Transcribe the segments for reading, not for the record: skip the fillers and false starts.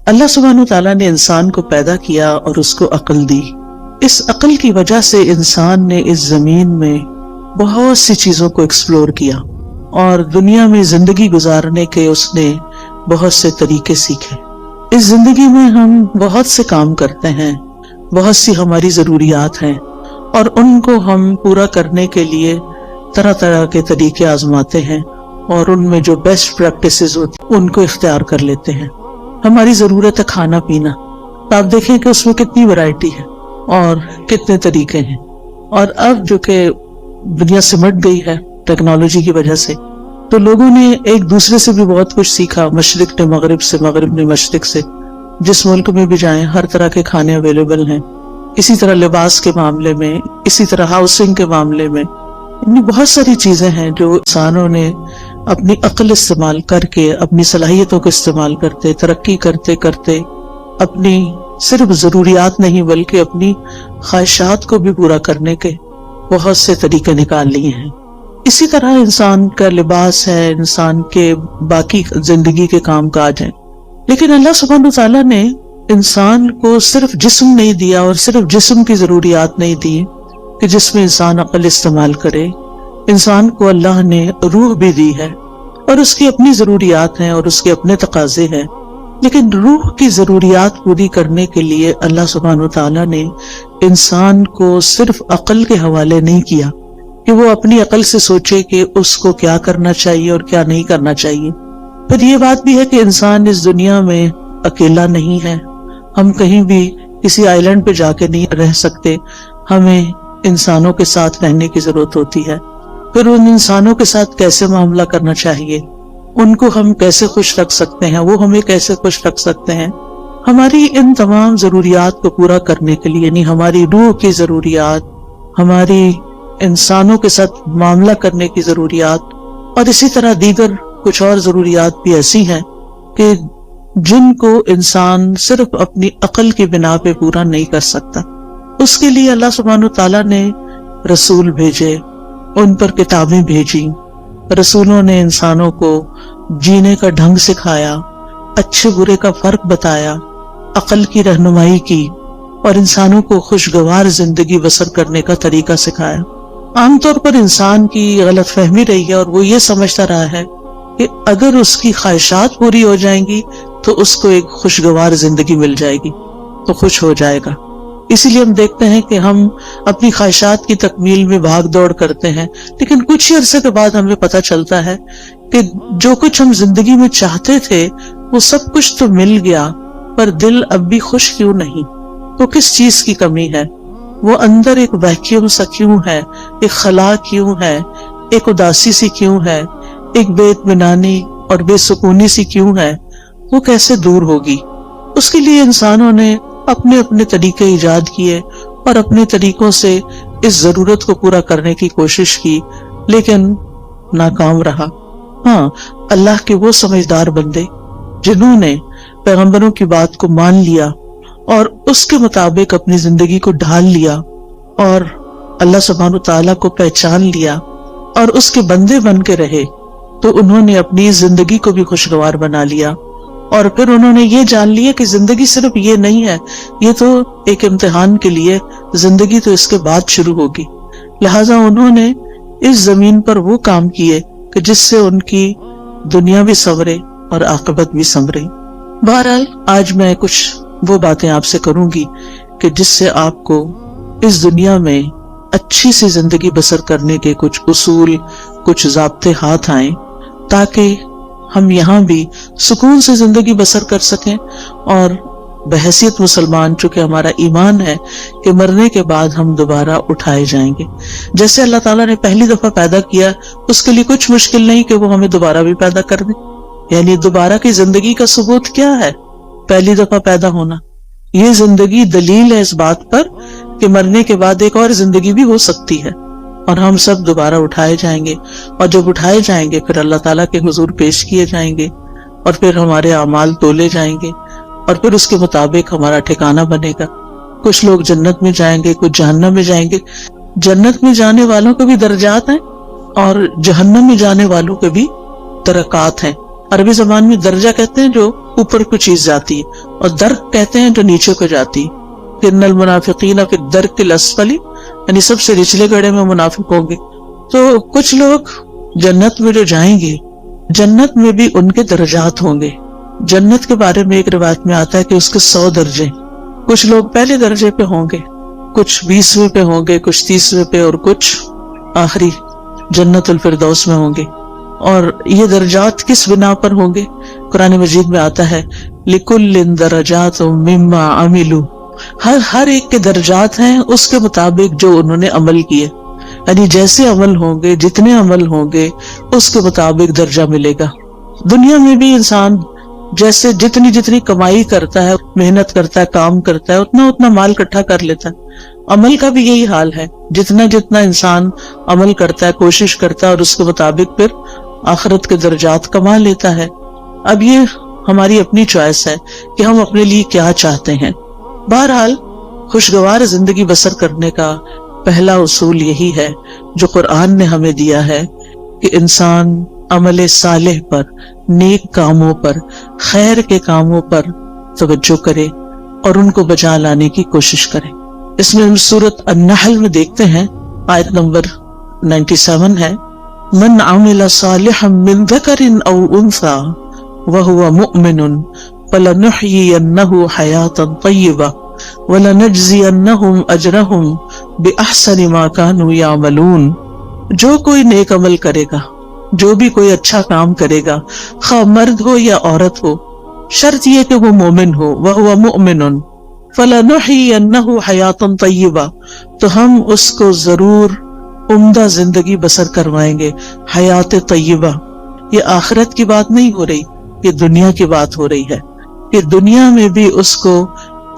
اللہ سبحانہ و تعالیٰ نے انسان کو پیدا کیا اور اس کو عقل دی. اس عقل کی وجہ سے انسان نے اس زمین میں بہت سی چیزوں کو ایکسپلور کیا اور دنیا میں زندگی گزارنے کے اس نے بہت سے طریقے سیکھے. اس زندگی میں ہم بہت سے کام کرتے ہیں، بہت سی ہماری ضروریات ہیں اور ان کو ہم پورا کرنے کے لیے طرح طرح کے طریقے آزماتے ہیں اور ان میں جو بیسٹ پریکٹسز ہوتی ان کو اختیار کر لیتے ہیں. ہماری ضرورت ہے کھانا پینا، تو آپ دیکھیں کہ اس میں کتنی ورائٹی ہے اور کتنے طریقے ہیں. اور اب جو کہ دنیا سمٹ گئی ہے ٹیکنالوجی کی وجہ سے، تو لوگوں نے ایک دوسرے سے بھی بہت کچھ سیکھا، مشرق نے مغرب سے، مغرب نے مشرق سے. جس ملک میں بھی جائیں ہر طرح کے کھانے اویلیبل ہیں. اسی طرح لباس کے معاملے میں، اسی طرح ہاؤسنگ کے معاملے میں، بہت ساری چیزیں ہیں جو انسانوں نے اپنی عقل استعمال کر کے، اپنی صلاحیتوں کو استعمال کرتے، ترقی کرتے کرتے اپنی صرف ضروریات نہیں بلکہ اپنی خواہشات کو بھی پورا کرنے کے بہت سے طریقے نکال لیے ہیں. اسی طرح انسان کا لباس ہے، انسان کے باقی زندگی کے کام کاج ہیں. لیکن اللہ سبحانہ تعالیٰ نے انسان کو صرف جسم نہیں دیا اور صرف جسم کی ضروریات نہیں دی کہ جس میں انسان عقل استعمال کرے. انسان کو اللہ نے روح بھی دی ہے اور اس کی اپنی ضروریات ہیں اور اس کے اپنے تقاضے ہیں. لیکن روح کی ضروریات پوری کرنے کے لیے اللہ سبحانہ تعالیٰ نے انسان کو صرف عقل کے حوالے نہیں کیا کہ وہ اپنی عقل سے سوچے کہ اس کو کیا کرنا چاہیے اور کیا نہیں کرنا چاہیے. پھر یہ بات بھی ہے کہ انسان اس دنیا میں اکیلا نہیں ہے. ہم کہیں بھی کسی آئی لینڈ پہ جا کے نہیں رہ سکتے، ہمیں انسانوں کے ساتھ رہنے کی ضرورت ہوتی ہے. پھر ان انسانوں کے ساتھ کیسے معاملہ کرنا چاہیے، ان کو ہم کیسے خوش رکھ سکتے ہیں، وہ ہمیں کیسے خوش رکھ سکتے ہیں. ہماری ان تمام ضروریات کو پورا کرنے کے لیے، یعنی ہماری روح کی ضروریات، ہماری انسانوں کے ساتھ معاملہ کرنے کی ضروریات، اور اسی طرح دیگر کچھ اور ضروریات بھی ایسی ہیں کہ جن کو انسان صرف اپنی عقل کی بنا پہ پورا نہیں کر سکتا. اس کے لیے اللہ سبحانہ تعالیٰ نے رسول بھیجے، ان پر کتابیں بھیجی. رسولوں نے انسانوں کو جینے کا ڈھنگ سکھایا، اچھے برے کا فرق بتایا، عقل کی رہنمائی کی اور انسانوں کو خوشگوار زندگی بسر کرنے کا طریقہ سکھایا. عام طور پر انسان کی غلط فہمی رہی ہے اور وہ یہ سمجھتا رہا ہے کہ اگر اس کی خواہشات پوری ہو جائیں گی تو اس کو ایک خوشگوار زندگی مل جائے گی، تو خوش ہو جائے گا. اسی لیے ہم دیکھتے ہیں کہ ہم اپنی خواہشات کی تکمیل میں بھاگ دوڑ کرتے ہیں، لیکن کچھ ہی عرصے کے بعد ہمیں پتہ چلتا ہے کہ جو کچھ ہم زندگی میں چاہتے تھے وہ سب کچھ تو مل گیا، پر دل اب بھی خوش کیوں نہیں؟ تو کس چیز کی کمی ہے؟ وہ اندر ایک ویکیوم سا کیوں ہے، ایک خلا کیوں ہے، ایک اداسی سی کیوں ہے، ایک بے اطمینانی اور بے سکونی سی کیوں ہے؟ وہ کیسے دور ہوگی؟ اس کے لیے انسانوں نے اپنے اپنے طریقے ایجاد کیے اور اپنے طریقوں سے اس ضرورت کو پورا کرنے کی کوشش کی، لیکن ناکام رہا. ہاں، اللہ کے وہ سمجھدار بندے جنہوں نے پیغمبروں کی بات کو مان لیا اور اس کے مطابق اپنی زندگی کو ڈھال لیا اور اللہ سبحانہ تعالیٰ کو پہچان لیا اور اس کے بندے بن کے رہے، تو انہوں نے اپنی زندگی کو بھی خوشگوار بنا لیا. اور پھر انہوں نے یہ جان لیا کہ زندگی صرف یہ نہیں ہے، یہ تو ایک امتحان کے لیے، زندگی تو اس کے بعد شروع ہوگی. لہٰذا انہوں نے اس زمین پر وہ کام کیے کہ جس سے ان کی دنیا بھی سنورے اور عاقبت بھی سنورے. بہرحال آج میں کچھ وہ باتیں آپ سے کروں گی کہ جس سے آپ کو اس دنیا میں اچھی سی زندگی بسر کرنے کے کچھ اصول، کچھ ضابطے ہاتھ آئیں، تاکہ ہم یہاں بھی سکون سے زندگی بسر کر سکیں اور بحیثیت مسلمان، چونکہ ہمارا ایمان ہے کہ مرنے کے بعد ہم دوبارہ اٹھائے جائیں گے. جیسے اللہ تعالیٰ نے پہلی دفعہ پیدا کیا، اس کے لیے کچھ مشکل نہیں کہ وہ ہمیں دوبارہ بھی پیدا کر دے. یعنی دوبارہ کی زندگی کا ثبوت کیا ہے؟ پہلی دفعہ پیدا ہونا. یہ زندگی دلیل ہے اس بات پر کہ مرنے کے بعد ایک اور زندگی بھی ہو سکتی ہے اور ہم سب دوبارہ اٹھائے جائیں گے. اور جب اٹھائے جائیں گے پھر اللہ تعالیٰ کے حضور پیش کیے جائیں گے اور پھر ہمارے اعمال تولے جائیں گے اور پھر اس کے مطابق ہمارا ٹھکانہ بنے گا. کچھ لوگ جنت میں جائیں گے، کچھ جہنم میں جائیں گے. جنت میں جانے والوں کے بھی درجات ہیں اور جہنم میں جانے والوں کے بھی درکات ہیں. عربی زبان میں درجہ کہتے ہیں جو اوپر کوئی چیز جاتی ہے، اور درک کہتے ہیں جو نیچے کو جاتی ہے. ان المنافقین فی الدرک الاسفل، یعنی سب سے نچلے گڑھے میں منافق ہوں گے. تو کچھ لوگ جنت میں جو جائیں گے، جنت میں بھی ان کے درجات ہوں گے. جنت کے بارے میں ایک روایت میں آتا ہے کہ اس کے 100 درجے. کچھ لوگ پہلے درجے پہ ہوں گے، کچھ 20ویں پہ ہوں گے، کچھ 30ویں پہ، اور کچھ آخری جنت الفردوس میں ہوں گے. اور یہ درجات کس بنا پر ہوں گے؟ قرآن مجید میں آتا ہے لِكُلٍّ دَرَجَاتٌ مِّمَّا عَمِلُوا، ہر ایک کے درجات ہیں اس کے مطابق جو انہوں نے عمل کیے. یعنی جیسے عمل ہوں گے، جتنے عمل ہوں گے، اس کے مطابق درجہ ملے گا. دنیا میں بھی انسان جیسے جتنی کمائی کرتا ہے، محنت کرتا ہے، کام کرتا ہے، اتنا مال اکٹھا کر لیتا ہے. عمل کا بھی یہی حال ہے، جتنا انسان عمل کرتا ہے، کوشش کرتا ہے، اور اس کے مطابق پھر آخرت کے درجات کما لیتا ہے. اب یہ ہماری اپنی چوائس ہے کہ ہم اپنے لیے کیا چاہتے ہیں. بہرحال خوشگوار زندگی بسر کرنے کا پہلا اصول یہی ہے جو قرآن نے ہمیں دیا ہے کہ انسان عمل صالح پر، نیک کاموں پر، خیر کے کاموں پر توجہ کرے اور ان کو بجا لانے کی کوشش کرے. اس میں ہم سورۃ النحل میں دیکھتے ہیں، آیت نمبر 97 ہے، من عمل صالحا من ذکر او انثى وهو مؤمن فلنحيينه حياة طيبة وَلَنَجْزِيَنَّهُمْ أَجْرَهُمْ بِأَحْسَنِ مَا كَانُوا يَعْمَلُونَ. جو کوئی نیک عمل کرے گا، جو بھی کوئی اچھا کام کرے گا، خواہ مرد ہو یا عورت ہو، شرط یہ کہ وہ مومن ہو. وَهُوَ مُؤْمِنٌ فَلَنُحْيِيَنَّهُ حَيَاةً طَيِّبَةً، تو ہم اس کو ضرور عمدہ زندگی بسر کروائیں گے. حیات طیبہ، یہ آخرت کی بات نہیں ہو رہی، یہ دنیا کی بات ہو رہی ہے کہ دنیا میں بھی اس کو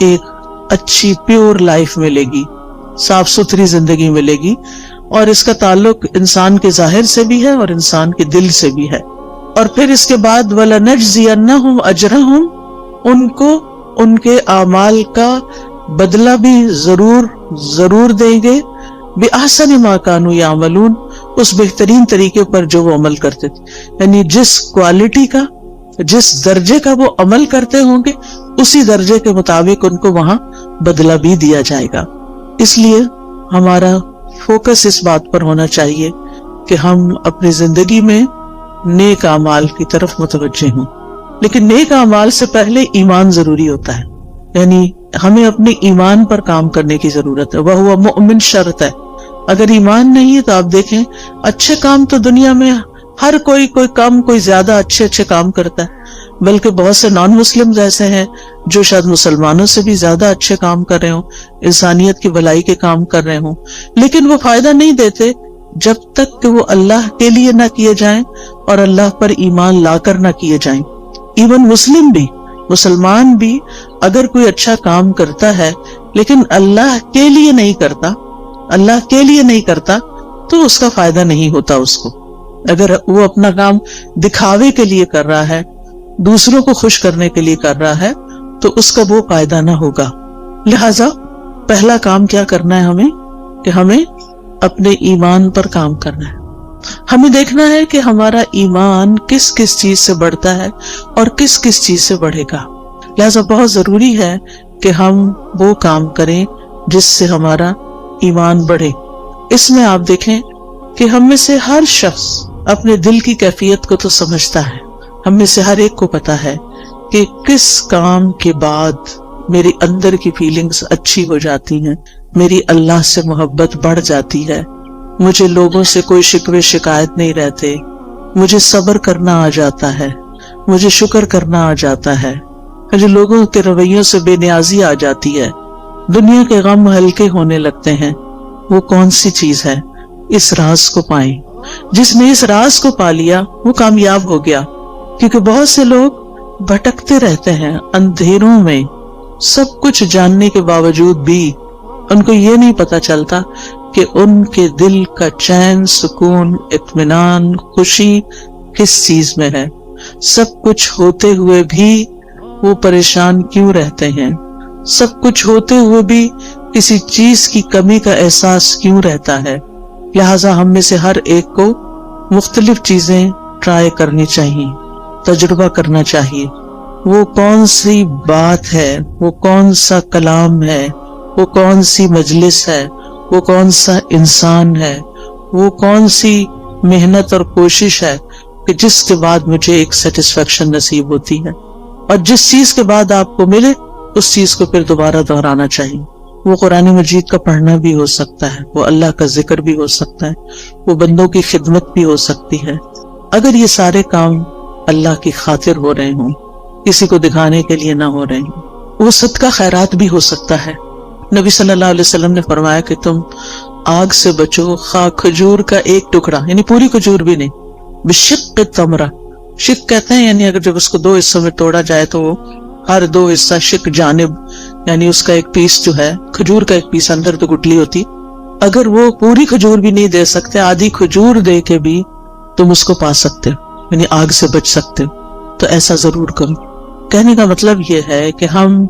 ایک اچھی پیور لائف ملے گی، صاف ستھری زندگی ملے گی. اور اس کا تعلق انسان کے ظاہر سے بھی ہے اور انسان کے دل سے بھی ہے. اور پھر اس کے بعد وَلَنَجْزِيَنَّهُمْ أَجْرَهُمْ، ان کو ان کے اعمال کا بدلہ بھی ضرور دیں گے. بِأَحْسَنِ مَا كَانُوا يَعْمَلُونَ، اس بہترین طریقے پر جو وہ عمل کرتے تھے. یعنی جس کوالٹی کا، جس درجے کا وہ عمل کرتے ہوں گے، اسی درجے کے مطابق ان کو وہاں بدلہ بھی دیا جائے گا. اس لیے ہمارا فوکس اس بات پر ہونا چاہیے کہ ہم اپنی زندگی میں نیک اعمال کی طرف متوجہ ہوں. لیکن نیک اعمال سے پہلے ایمان ضروری ہوتا ہے، یعنی ہمیں اپنے ایمان پر کام کرنے کی ضرورت ہے. وہ مؤمن شرط ہے. اگر ایمان نہیں ہے تو آپ دیکھیں اچھے کام تو دنیا میں ہر کوئی کم کوئی زیادہ اچھے کام کرتا ہے، بلکہ بہت سے نان مسلم ایسے ہیں جو شاید مسلمانوں سے بھی زیادہ اچھے کام کر رہے ہوں، انسانیت کی بھلائی کے کام کر رہے ہوں، لیکن وہ فائدہ نہیں دیتے جب تک کہ وہ اللہ کے لیے نہ کیے جائیں اور اللہ پر ایمان لا کر نہ کیے جائیں. ایون مسلمان بھی اگر کوئی اچھا کام کرتا ہے لیکن اللہ کے لیے نہیں کرتا تو اس کا فائدہ نہیں ہوتا اس کو. اگر وہ اپنا کام دکھاوے کے لیے کر رہا ہے، دوسروں کو خوش کرنے کے لیے کر رہا ہے، تو اس کا وہ فائدہ نہ ہوگا. لہذا پہلا کام کیا کرنا ہے ہمیں کہ ہمیں اپنے ایمان پر کام کرنا ہے. ہمیں دیکھنا ہے کہ ہمارا ایمان کس کس چیز سے بڑھتا ہے اور کس کس چیز سے بڑھے گا. لہذا بہت ضروری ہے کہ ہم وہ کام کریں جس سے ہمارا ایمان بڑھے. اس میں آپ دیکھیں کہ ہم میں سے ہر شخص اپنے دل کی کیفیت کو تو سمجھتا ہے. ہم میں سے ہر ایک کو پتا ہے کہ کس کام کے بعد میری اندر کی فیلنگز اچھی ہو جاتی ہیں، میری اللہ سے محبت بڑھ جاتی ہے، مجھے لوگوں سے کوئی شکوے شکایت نہیں رہتے، مجھے صبر کرنا آ جاتا ہے، مجھے شکر کرنا آ جاتا ہے، مجھے لوگوں کے رویوں سے بے نیازی آ جاتی ہے، دنیا کے غم ہلکے ہونے لگتے ہیں. وہ کون سی چیز ہے؟ اس راز کو پائیں. جس نے اس راز کو پا لیا وہ کامیاب ہو گیا. کیونکہ بہت سے لوگ بھٹکتے رہتے ہیں اندھیروں میں، سب کچھ جاننے کے باوجود بھی ان کو یہ نہیں پتا چلتا کہ ان کے دل کا چین، سکون، اطمینان، خوشی کس چیز میں ہے. سب کچھ ہوتے ہوئے بھی وہ پریشان کیوں رہتے ہیں؟ سب کچھ ہوتے ہوئے بھی کسی چیز کی کمی کا احساس کیوں رہتا ہے؟ لہٰذا ہم میں سے ہر ایک کو مختلف چیزیں ٹرائی کرنی چاہیے. تجربہ کرنا چاہیے. وہ کون سی بات ہے، وہ کون سا کلام ہے، وہ کون سی مجلس ہے، وہ کون سا انسان ہے، وہ کون سی محنت اور کوشش ہے کہ جس کے بعد مجھے ایک سیٹسفیکشن نصیب ہوتی ہے. اور جس چیز کے بعد آپ کو ملے اس چیز کو پھر دوبارہ دہرانا چاہیے. وہ قرآن مجید کا پڑھنا بھی ہو سکتا ہے، وہ اللہ کا ذکر بھی ہو سکتا ہے، وہ بندوں کی خدمت بھی ہو سکتی ہے. اگر یہ سارے کام اللہ کی خاطر ہو رہے ہوں، کسی کو دکھانے کے لیے نہ ہو رہے ہوں، وہ صدقہ خیرات بھی ہو سکتا ہے. نبی صلی اللہ علیہ وسلم نے فرمایا کہ تم آگ سے بچو خواہ کھجور کا ایک ٹکڑا، یعنی پوری کھجور بھی نہیں، بشق تمرہ. شق کہتے ہیں یعنی اگر جب اس کو 2 حصوں میں توڑا جائے تو وہ ہر 2 حصہ شق جانب، یعنی اس کا ایک پیس جو ہے کھجور کا ایک پیس، اندر تو گٹلی ہوتی، اگر وہ پوری کھجور بھی نہیں دے سکتے، آدھی کھجور دے کے بھی تم اس کو پا سکتے ہو، یعنی آگ سے بچ سکتے ہو. تو ایسا ضرور کرو. کہنے کا مطلب یہ ہے کہ ہم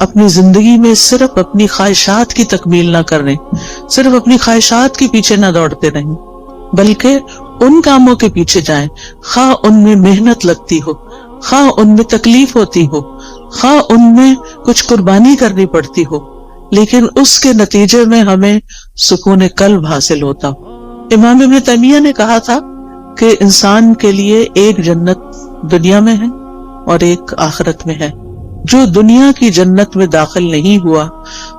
اپنی زندگی میں صرف اپنی خواہشات کی تکمیل نہ کریں، صرف اپنی خواہشات کے پیچھے نہ دوڑتے رہیں، بلکہ ان کاموں کے پیچھے جائیں خواہ ان میں محنت لگتی ہو، خواہ ان میں تکلیف ہوتی ہو، خواہ ان میں کچھ قربانی کرنی پڑتی ہو، لیکن اس کے نتیجے میں ہمیں سکون قلب حاصل ہوتا ہو. امام ابن تیمیہ نے کہا تھا کہ انسان کے لیے ایک جنت دنیا میں ہے اور ایک آخرت میں ہے. جو دنیا کی جنت میں داخل نہیں ہوا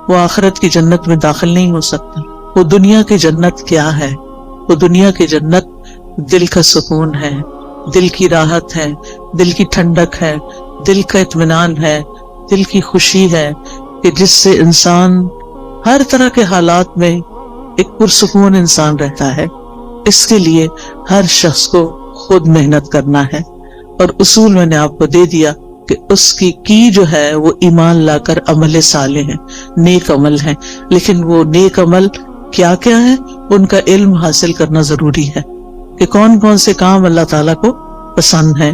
وہ آخرت کی جنت میں داخل نہیں ہو سکتا. وہ دنیا کی جنت کیا ہے؟ وہ دنیا کی جنت دل کا سکون ہے، دل کی راحت ہے، دل کی ٹھنڈک ہے، دل کا اطمینان ہے، دل کی خوشی ہے کہ جس سے انسان ہر طرح کے حالات میں ایک پرسکون انسان رہتا ہے. اس کے لیے ہر شخص کو خود محنت کرنا ہے. اور اصول میں نے آپ کو دے دیا کہ اس کی جو ہے وہ ایمان لا کر عمل صالح ہے، نیک عمل ہے. لیکن وہ نیک عمل کیا کیا ہے، ان کا علم حاصل کرنا ضروری ہے کہ کون کون سے کام اللہ تعالیٰ کو پسند ہیں.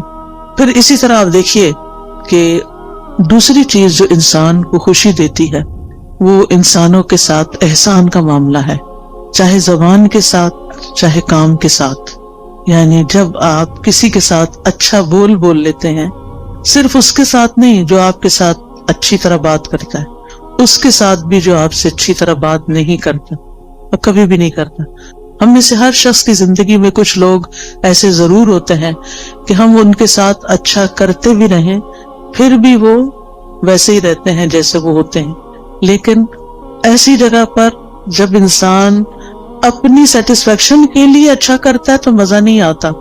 پھر اسی طرح آپ دیکھیے کہ دوسری چیز جو انسان کو خوشی دیتی ہے وہ انسانوں کے ساتھ احسان کا معاملہ ہے، چاہے زبان کے ساتھ چاہے کام کے ساتھ. یعنی جب آپ کسی کے ساتھ اچھا بول لیتے ہیں، صرف اس کے ساتھ نہیں جو آپ کے ساتھ اچھی طرح بات کرتا ہے، اس کے ساتھ بھی جو آپ سے اچھی طرح بات نہیں کرتا اور کبھی بھی نہیں کرتا. ہم میں سے ہر شخص کی زندگی میں کچھ لوگ ایسے ضرور ہوتے ہیں کہ ہم ان کے ساتھ اچھا کرتے بھی رہیں پھر بھی وہ ویسے ہی رہتے ہیں جیسے وہ ہوتے ہیں. لیکن ایسی جگہ پر جب انسان اپنی سیٹسفیکشن کے لیے اچھا کرتا ہے تو مزہ نہیں آتا،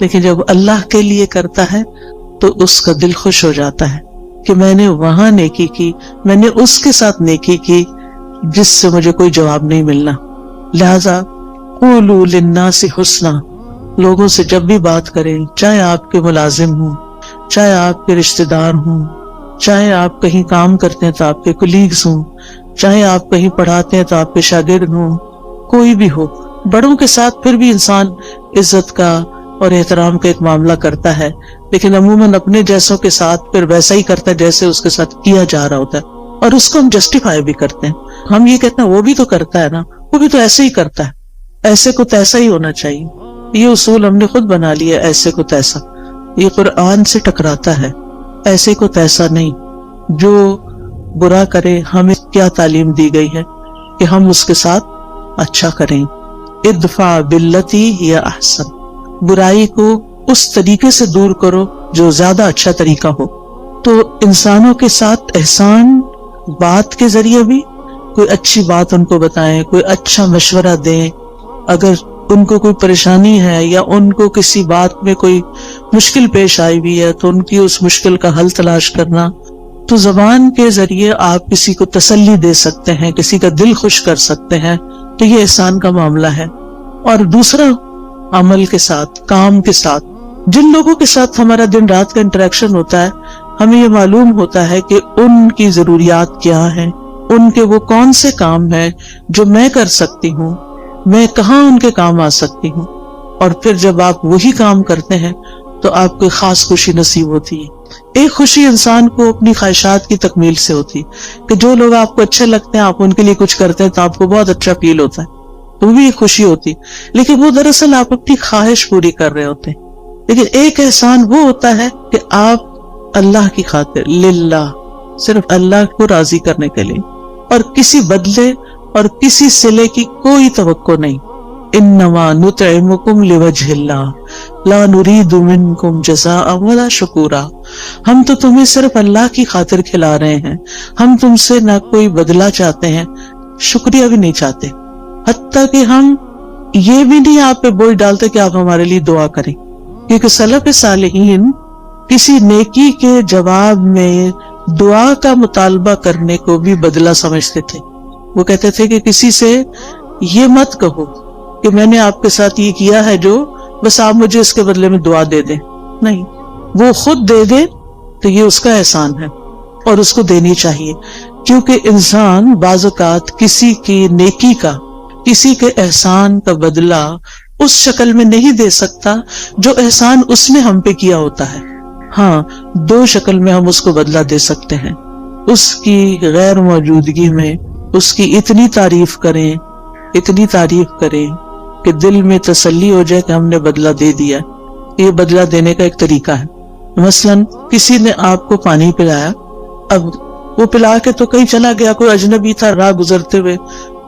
لیکن جب اللہ کے لیے کرتا ہے تو اس کا دل خوش ہو جاتا ہے کہ میں نے وہاں نیکی کی، میں نے اس کے ساتھ نیکی کی جس سے مجھے کوئی جواب نہیں ملنا. لہذا قولوا للناس حسنا، لوگوں سے جب بھی بات کریں، چاہے آپ کے ملازم ہوں، چاہے آپ کے رشتہ دار ہوں، چاہے آپ کہیں کام کرتے ہیں تو آپ کے کولیگز ہوں، چاہے آپ کہیں پڑھاتے ہیں تو آپ کے شاگرد ہوں، کوئی بھی ہو، بڑوں کے ساتھ پھر بھی انسان عزت کا اور احترام کا ایک معاملہ کرتا ہے، لیکن عموماً اپنے جیسوں کے ساتھ پھر ویسا ہی کرتا ہے جیسے اس کے ساتھ کیا جا رہا ہوتا ہے، اور اس کو ہم جسٹیفائی بھی کرتے ہیں. ہم یہ کہتے ہیں وہ بھی تو کرتا ہے نا، وہ بھی تو ایسے ہی کرتا ہے، ایسے کو تیسا ہی ہونا چاہیے. یہ اصول ہم نے خود بنا لیا، ایسے کو تیسا. یہ قرآن سے ٹکراتا ہے. ایسے کو تیسا نہیں. جو برا کرے ہمیں کیا تعلیم دی گئی ہے کہ ہم اس کے ساتھ اچھا کریں. ادفع باللتی ہی احسن، برائی کو اس طریقے سے دور کرو جو زیادہ اچھا طریقہ ہو. تو انسانوں کے ساتھ احسان بات کے ذریعے بھی، کوئی اچھی بات ان کو بتائیں، کوئی اچھا مشورہ دیں. اگر ان کو کوئی پریشانی ہے یا ان کو کسی بات میں کوئی مشکل پیش آئی ہوئی ہے تو ان کی اس مشکل کا حل تلاش کرنا. تو زبان کے ذریعے آپ کسی کو تسلی دے سکتے ہیں، کسی کا دل خوش کر سکتے ہیں، تو یہ احسان کا معاملہ ہے. اور دوسرا، عمل کے ساتھ، کام کے ساتھ، جن لوگوں کے ساتھ ہمارا دن رات کا انٹریکشن ہوتا ہے، ہمیں یہ معلوم ہوتا ہے کہ ان کی ضروریات کیا ہیں، ان کے وہ کون سے کام ہیں جو میں کر سکتی ہوں، میں کہاں ان کے کام آ سکتی ہوں. اور پھر جب آپ وہی کام کرتے ہیں تو آپ کو خاص خوشی نصیب ہوتی ہے. ایک خوشی انسان کو اپنی خواہشات کی تکمیل سے ہوتی ہے کہ جو لوگ آپ کو اچھے لگتے ہیں، آپ ان کے لیے کچھ کرتے ہیں تو آپ کو بہت اچھا فیل ہوتا ہے، وہ بھی ایک خوشی ہوتی. لیکن وہ دراصل آپ اپنی خواہش پوری کر رہے ہوتے ہیں. لیکن ایک احسان وہ ہوتا ہے کہ آپ اللہ کی خاطر للہ، صرف اللہ کو راضی کرنے کے لیے، اور کسی بدلے اور کسی صلے کی کوئی توقع نہیں. انما نطعمکم لوجہ اللہ لا نرید منکم جزاء ولا شکورا. ہم تو تمہیں صرف اللہ کی خاطر کھلا رہے ہیں، ہم تم سے نہ کوئی بدلہ چاہتے ہیں، شکریہ بھی نہیں چاہتے، حتیٰ کہ ہم یہ بھی نہیں آپ پہ بوجھ ڈالتے کہ آپ ہمارے لیے دعا کریں. کیونکہ سلف صالحین کسی نیکی کے جواب میں دعا کا مطالبہ کرنے کو بھی بدلہ سمجھتے تھے. وہ کہتے تھے کہ کسی سے یہ مت کہو کہ میں نے آپ کے ساتھ یہ کیا ہے جو بس آپ مجھے اس کے بدلے میں دعا دے دیں. نہیں، وہ خود دے دے تو یہ اس کا احسان ہے اور اس کو دینی چاہیے. کیونکہ انسان بعض اوقات کسی کی نیکی کا، کسی کے احسان کا بدلہ اس شکل میں نہیں دے سکتا جو احسان اس نے ہم پہ کیا ہوتا ہے. ہاں، دو شکل میں ہم اس کو بدلہ دے سکتے ہیں. اس کی غیر موجودگی میں اس کی اتنی تعریف کریں کہ دل میں تسلی ہو جائے کہ ہم نے بدلہ دے دیا. یہ بدلہ دینے کا ایک طریقہ ہے. مثلا کسی نے آپ کو پانی پلایا، اب وہ پلا کے تو کہیں چلا گیا، کوئی اجنبی تھا، راہ گزرتے ہوئے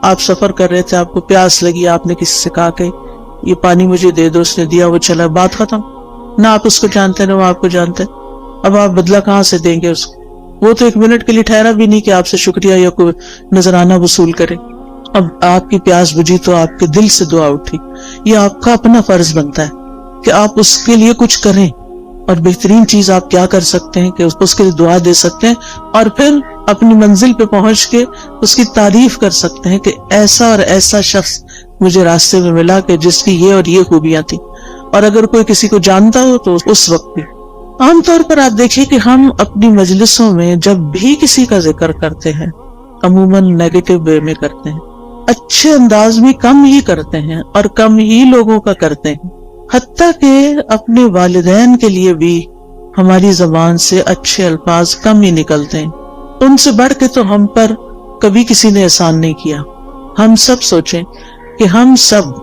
آپ سفر کر رہے تھے، آپ کو پیاس لگی، آپ نے کسی سے کہا کہ یہ پانی مجھے دے دو، اس نے دیا، وہ چلا، بات ختم. نہ آپ اس کو جانتے نہ وہ آپ کو جانتے. اب آپ بدلہ کہاں سے دیں گے اس کو؟ وہ تو ایک منٹ کے لیے ٹھہرا بھی نہیں کہ آپ سے شکریہ یا کوئی نذرانہ وصول کرے. اب آپ کی پیاس بجھی تو آپ کے دل سے دعا اٹھی. یہ آپ کا اپنا فرض بنتا ہے کہ آپ اس کے لیے کچھ کریں، اور بہترین چیز آپ کیا کر سکتے ہیں کہ اس کے لیے دعا دے سکتے ہیں، اور پھر اپنی منزل پہ پہنچ کے اس کی تعریف کر سکتے ہیں کہ ایسا اور ایسا شخص مجھے راستے میں ملا کہ جس کی یہ اور یہ خوبیاں تھیں. اور اگر کوئی کسی کو جانتا ہو تو اس وقت بھی. عام طور پر آپ دیکھیں کہ ہم اپنی مجلسوں میں جب بھی کسی کا ذکر کرتے ہیں عموماً نیگیٹو وے میں کرتے ہیں، اچھے انداز میں کم ہی کرتے ہیں اور کم ہی لوگوں کا کرتے ہیں. حتیٰ کہ اپنے والدین کے لیے بھی ہماری زبان سے اچھے الفاظ کم ہی نکلتے ہیں. ان سے بڑھ کے تو ہم پر کبھی کسی نے احسان نہیں کیا. ہم سب سوچیں کہ ہم سب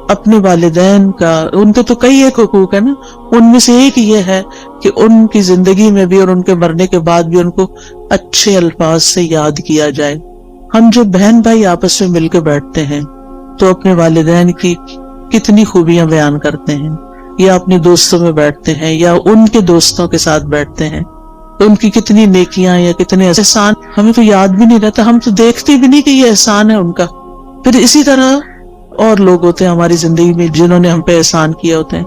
اپنے والدین کا، ان کے تو کئی ایک حقوق ہے نا، ان میں سے ایک یہ ہے کہ ان کی زندگی میں بھی اور ان کے مرنے کے بعد بھی ان کو اچھے الفاظ سے یاد کیا جائے. ہم جو بہن بھائی آپس میں مل کے بیٹھتے ہیں تو اپنے والدین کی کتنی خوبیاں بیان کرتے ہیں، یا اپنے دوستوں میں بیٹھتے ہیں یا ان کے دوستوں کے ساتھ بیٹھتے ہیں تو ان کی کتنی نیکیاں یا کتنے احسان ہمیں تو یاد بھی نہیں رہتا، ہم تو دیکھتے بھی نہیں کہ یہ احسان ہے ان کا. پھر اسی طرح اور لوگ ہوتے ہیں ہماری زندگی میں جنہوں نے ہم پہ احسان کیا ہوتے ہیں.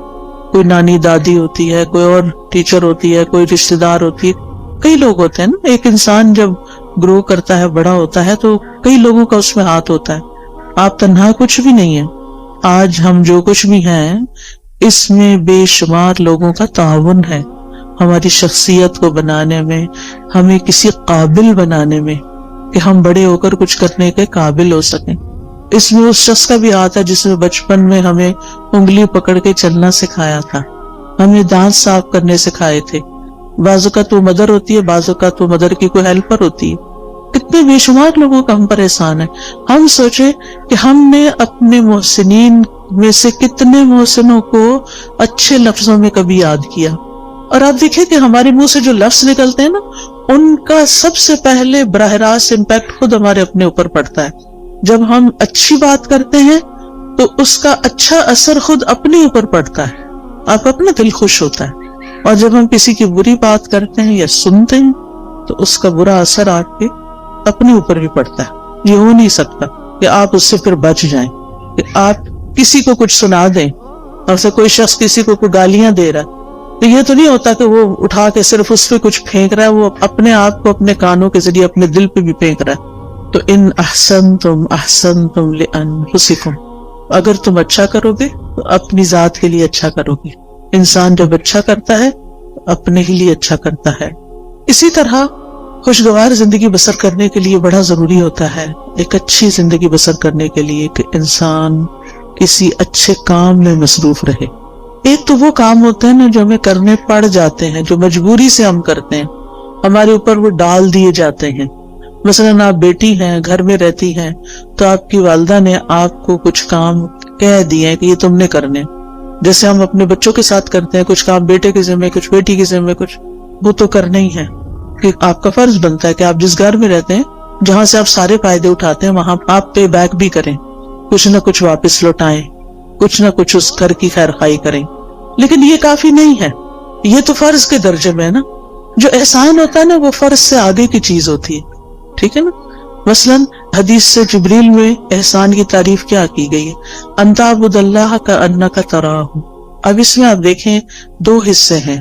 کوئی نانی دادی ہوتی ہے، کوئی اور ٹیچر ہوتی ہے، کوئی رشتہ دار ہوتی ہے، کئی لوگ ہوتے ہیں نا. ایک انسان جب گرو کرتا ہے، بڑا ہوتا ہے، تو کئی لوگوں کا اس میں ہاتھ ہوتا ہے. آپ تنہا کچھ بھی نہیں ہیں. آج ہم جو کچھ بھی ہیں اس میں بے شمار لوگوں کا تعاون ہے ہماری شخصیت کو بنانے میں، ہمیں کسی قابل بنانے میں کہ ہم بڑے ہو کر کچھ کرنے کے قابل ہو سکیں. اس میں اس شخص کا بھی ہاتھ ہے جس نے بچپن میں ہمیں انگلی پکڑ کے چلنا سکھایا تھا، ہمیں دانت صاف کرنے سکھائے تھے. بعض اوقات وہ مدر ہوتی ہے، بعض اوقات وہ مدر کی کوئی ہیلپر ہوتی ہے. کتنے بے شمار لوگوں کا ہم پر احسان ہے. ہم سوچے کہ ہم نے اپنے محسنین میں سے کتنے محسنوں کو اچھے لفظوں میں کبھی یاد کیا. اور آپ دیکھیں کہ ہمارے منہ سے جو لفظ نکلتے ہیں نا، ان کا سب سے پہلے براہ راست امپیکٹ خود ہمارے اپنے اوپر پڑتا ہے. جب ہم اچھی بات کرتے ہیں تو اس کا اچھا اثر خود اپنے اوپر پڑتا ہے، آپ اپنا دل خوش ہوتا ہے. اور جب ہم کسی کی بری بات کرتے ہیں یا سنتے ہیں تو اس کا برا اثر آپ کے اپنے اوپر بھی پڑتا ہے. یہ ہو نہیں سکتا کہ آپ اس سے پھر بچ جائیں، کہ آپ کسی کو کچھ سنا دیں. اور سے کوئی شخص کسی کو کوئی گالیاں دے رہا ہے تو یہ تو نہیں ہوتا کہ وہ اٹھا کے صرف اس پہ کچھ پھینک رہا ہے، وہ اپنے آپ کو اپنے کانوں کے ذریعے اپنے دل پہ بھی پھینک رہا ہے. تو ان احسنتم احسنتم لانفسکم، اگر تم اچھا کرو گے تو اپنی ذات کے لیے اچھا کرو گے. انسان جب اچھا کرتا ہے اپنے ہی لیے اچھا کرتا ہے. اسی طرح خوشگوار زندگی بسر کرنے کے لیے بڑا ضروری ہوتا ہے، ایک اچھی زندگی بسر کرنے کے لیے کہ انسان کسی اچھے کام میں مصروف رہے. ایک تو وہ کام ہوتے ہیں نا جو ہمیں کرنے پڑ جاتے ہیں، جو مجبوری سے ہم کرتے ہیں، ہمارے اوپر وہ ڈال دیے جاتے ہیں. مثلاً آپ بیٹی ہیں، گھر میں رہتی ہیں، تو آپ کی والدہ نے آپ کو کچھ کام کہہ دیے کہ یہ تم نے کرنے. جیسے ہم اپنے بچوں کے ساتھ کرتے ہیں، کچھ کام بیٹے کے ذمہ، کچھ بیٹی کے ذمہ، کچھ وہ تو کرنا ہی ہے کہ آپ کا فرض بنتا ہے کہ آپ جس گھر میں رہتے ہیں، جہاں سے آپ سارے فائدے اٹھاتے ہیں، وہاں آپ پے بیک بھی کریں، کچھ نہ کچھ واپس لوٹائیں، کچھ نہ کچھ اس گھر کی خیر خواہی کریں. لیکن یہ کافی نہیں ہے، یہ تو فرض کے درجے میں ہے نا. جو احسان ہوتا ہے نا وہ فرض سے آگے کی چیز ہوتی ہے، ٹھیک ہے نا. مثلاً حدیث سے جبریل میں احسان کی تعریف کیا کی گئی ہے؟ ان تعبد اللہ کأنک تراہ. اب اس میں آپ دیکھیں دو حصے ہیں.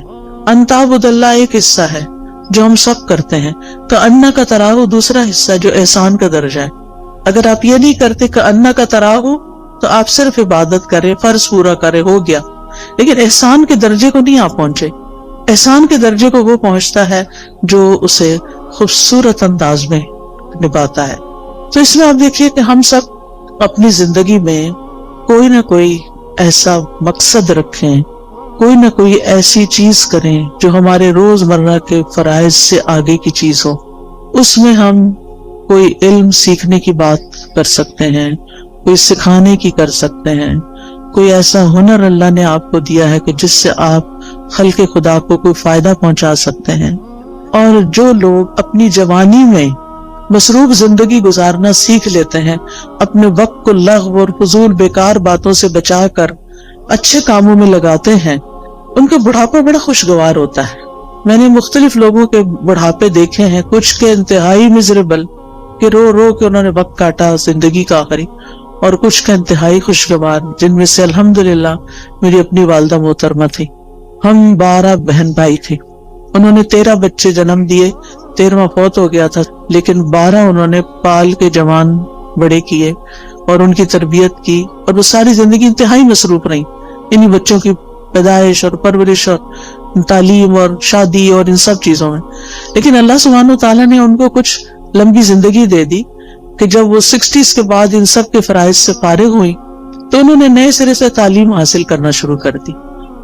ان تعبد اللہ ایک حصہ ہے جو ہم سب کرتے ہیں، کأنک تراہ دوسرا حصہ جو احسان کا درجہ ہے. اگر آپ یہ نہیں کرتے کأنک تراہ تو آپ صرف عبادت کریں، فرض پورا کریں، ہو گیا. لیکن احسان کے درجے کو نہیں آپ پہنچے. احسان کے درجے کو وہ پہنچتا ہے جو اسے خوبصورت انداز میں نبھاتا ہے. تو اس میں آپ دیکھیے کہ ہم سب اپنی زندگی میں کوئی نہ کوئی ایسا مقصد رکھیں، کوئی نہ کوئی ایسی چیز کریں جو ہمارے روزمرہ کے فرائض سے آگے کی چیز ہو. اس میں ہم کوئی علم سیکھنے کی بات کر سکتے ہیں، کوئی سکھانے کی کر سکتے ہیں، کوئی ایسا ہنر اللہ نے آپ کو دیا ہے کہ جس سے آپ خلق خدا کو کوئی فائدہ پہنچا سکتے ہیں. اور جو لوگ اپنی جوانی میں مصروف زندگی گزارنا سیکھ لیتے ہیں، اپنے وقت کو لغو اور فضول بیکار باتوں سے بچا کر اچھے کاموں میں لگاتے ہیں، ان کا بڑھاپا بڑا خوشگوار ہوتا ہے. میں نے مختلف لوگوں کے بڑھاپے دیکھے ہیں، کچھ کے انتہائی مزریبل کہ رو رو کے انہوں نے وقت کاٹا زندگی کا آخری، اور کچھ کا انتہائی خوشگوار، جن میں سے الحمدللہ میری اپنی والدہ محترمہ تھی. ہم 12 بہن بھائی تھے، انہوں نے 13 بچے جنم دیے، 13واں فوت ہو گیا تھا، لیکن 12 انہوں نے پال کے جوان بڑے کیے اور ان کی تربیت کی، اور وہ ساری زندگی انتہائی مصروف رہی انہی بچوں کی پیدائش اور پرورش اور تعلیم اور شادی اور ان سب چیزوں میں. لیکن اللہ سبحانہ و تعالیٰ نے ان کو کچھ لمبی زندگی دے دی کہ جب وہ 60s کے بعد ان سب کے فرائض سے فارغ ہوئی تو انہوں نے نئے سرے سے تعلیم حاصل کرنا شروع کر دی.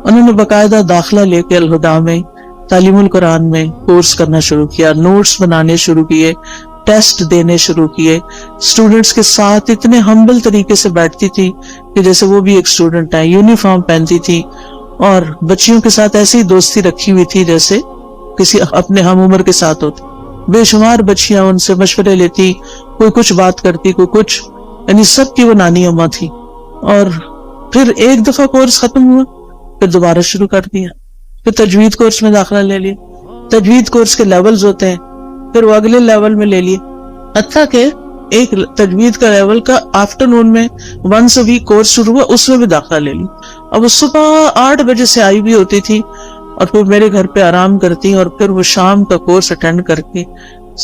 انہوں نے باقاعدہ داخلہ لے کے الہدا میں تعلیم القرآن میں کورس کرنا شروع کیا، نوٹس بنانے شروع کیے، ٹیسٹ دینے شروع کیے. اسٹوڈنٹس کے ساتھ اتنے ہمبل طریقے سے بیٹھتی تھی کہ جیسے وہ بھی ایک اسٹوڈنٹ ہے، یونیفارم پہنتی تھی، اور بچیوں کے ساتھ ایسی دوستی رکھی ہوئی تھی جیسے کسی اپنے ہم عمر کے ساتھ ہوتی. بے شمار بچیاں ان سے مشورے لیتی، کوئی کچھ بات کرتی، کوئی کچھ، یعنی سب کی وہ نانی اماں تھی. اور پھر ایک دفعہ کورس ختم ہوا، پھر دوبارہ شروع کر دیا، پھر تجوید کورس میں داخلہ لے لیا. تجوید کورس کے لیولز ہوتے ہیں، پھر وہ اگلے لیول میں لے لیے، حتیٰ کہ ایک تجوید کا لیول کا آفٹرنون میں ونس اے ویک کورس شروع ہوا، اس میں بھی داخلہ لے لی. اب وہ صبح 8 بجے سے آئی بھی ہوتی تھی اور پھر میرے گھر پہ آرام کرتی، اور پھر وہ شام کا کورس اٹینڈ کر کے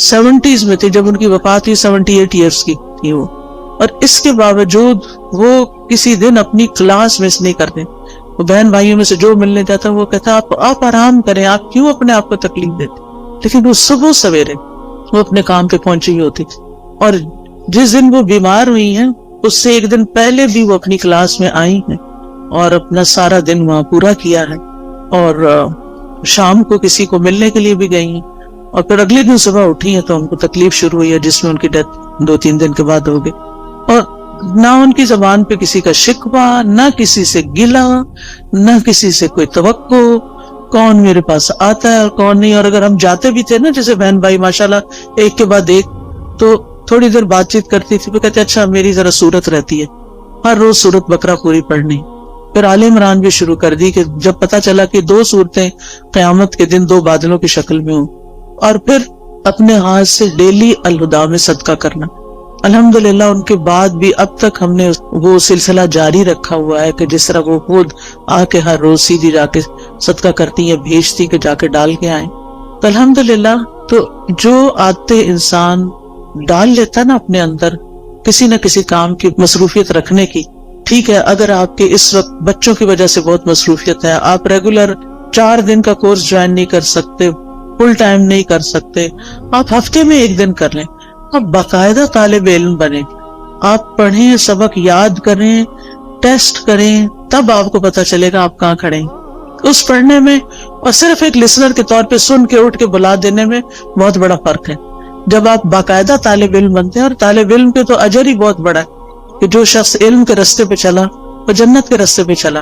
70s میں تھی جب ان کی وفات ہوئی، 78 ایئرس کی تھی وہ. اور اس کے باوجود وہ کسی دن اپنی کلاس مس نہیں کرتے. وہ بہن بھائیوں میں سے جو ملنے جاتا وہ کہتا آپ آرام کریں، آپ کیوں اپنے آپ کو تکلیف دیتے. لیکن وہ صبح سویرے وہ اپنے کام پہ پہنچی ہوتی تھی. اور جس دن وہ بیمار ہوئی ہیں اس سے ایک دن پہلے بھی وہ اپنی کلاس میں آئی ہیں اور اپنا سارا دن وہاں پورا کیا ہے، اور شام کو کسی کو ملنے کے لیے بھی گئی ہیں، اور پھر اگلے دن صبح اٹھی ہیں تو ان کو تکلیف شروع ہوئی ہے جس میں ان کی ڈیتھ 2-3 دن کے بعد ہو گئی. اور نہ ان کی زبان پہ کسی کا شکوہ، نہ کسی سے گلہ، نہ کسی سے کوئی توقع، کون میرے پاس آتا ہے اور کون نہیں. اور اگر ہم جاتے بھی تھے نا جیسے بہن بھائی ماشاءاللہ ایک کے بعد ایک، تو تھوڑی دیر بات چیت کرتی تھی، وہ کہتے اچھا میری ذرا سورت رہتی ہے، ہر روز سورت بقرہ پوری پڑھنی. پھر آل عمران بھی شروع کر دی کہ جب پتا چلا کہ 2 صورتیں قیامت کے دن 2 بادلوں کی شکل میں ہوں. اور پھر اپنے ہاتھ سے ڈیلی الہدا میں صدقہ کرنا. الحمدللہ ان کے بعد بھی اب تک ہم نے وہ سلسلہ جاری رکھا ہوا ہے کہ جس طرح وہ خود آ کے ہر روز سیدھی جا کے صدقہ کرتی ہیں، بھیجتی کہ جا کے ڈال کے آئیں. تو الحمدللہ تو جو عادتیں انسان ڈال لیتا نا اپنے اندر کسی نہ کسی کام کی مصروفیت رکھنے کی. ٹھیک ہے اگر آپ کے اس وقت بچوں کی وجہ سے بہت مصروفیت ہے، آپ ریگولر 4 دن کا کورس جوائن نہیں کر سکتے، فل ٹائم نہیں کر سکتے، آپ ہفتے میں 1 دن کر لیں. آپ باقاعدہ طالب علم بنیں، آپ پڑھیں، سبق یاد کریں، ٹیسٹ کریں، تب آپ کو پتا چلے گا آپ کہاں کھڑے ہیں. اس پڑھنے میں اور صرف ایک لسنر کے طور پہ سن کے اٹھ کے بلا دینے میں بہت بڑا فرق ہے. جب آپ باقاعدہ طالب علم بنتے ہیں، اور طالب علم کے تو اجر ہی بہت بڑا ہے کہ جو شخص علم کے راستے پہ چلا وہ جنت کے راستے پہ چلا.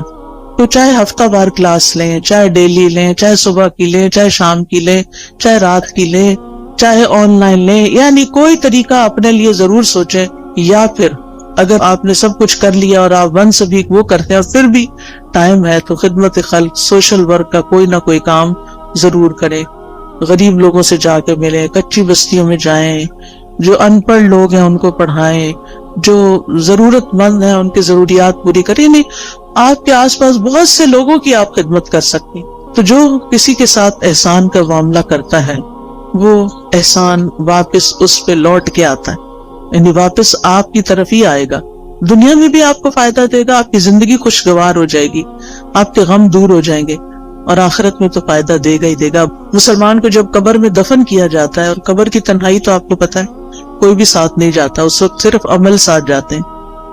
تو چاہے ہفتہ وار کلاس لیں، چاہے ڈیلی لیں، چاہے صبح کی لیں، چاہے شام کی لیں، چاہے رات کی لیں، چاہے آن لائن لیں، یعنی کوئی طریقہ اپنے لیے ضرور سوچیں. یا پھر اگر آپ نے سب کچھ کر لیا اور آپ ون سے بھی وہ کرتے ہیں اور پھر بھی ٹائم ہے تو خدمت خلق، سوشل ورک کا کوئی نہ کوئی کام ضرور کریں. غریب لوگوں سے جا کے ملیں، کچی بستیوں میں جائیں، جو ان پڑھ لوگ ہیں ان کو پڑھائیں، جو ضرورت مند ہیں ان کی ضروریات پوری کریں. نہیں، آپ کے آس پاس بہت سے لوگوں کی آپ خدمت کر سکتے ہیں. تو جو کسی کے ساتھ احسان کا معاملہ کرتا ہے وہ احسان واپس اس پہ لوٹ کے آتا ہے، یعنی واپس آپ کی طرف ہی آئے گا. دنیا میں بھی آپ کو فائدہ دے گا، آپ کی زندگی خوشگوار ہو جائے گی، آپ کے غم دور ہو جائیں گے، اور آخرت میں تو فائدہ دے گا ہی دے گا. مسلمان کو جب قبر میں دفن کیا جاتا ہے، اور قبر کی تنہائی تو آپ کو پتہ ہے کوئی بھی ساتھ نہیں جاتا، اس وقت صرف عمل ساتھ جاتے ہیں.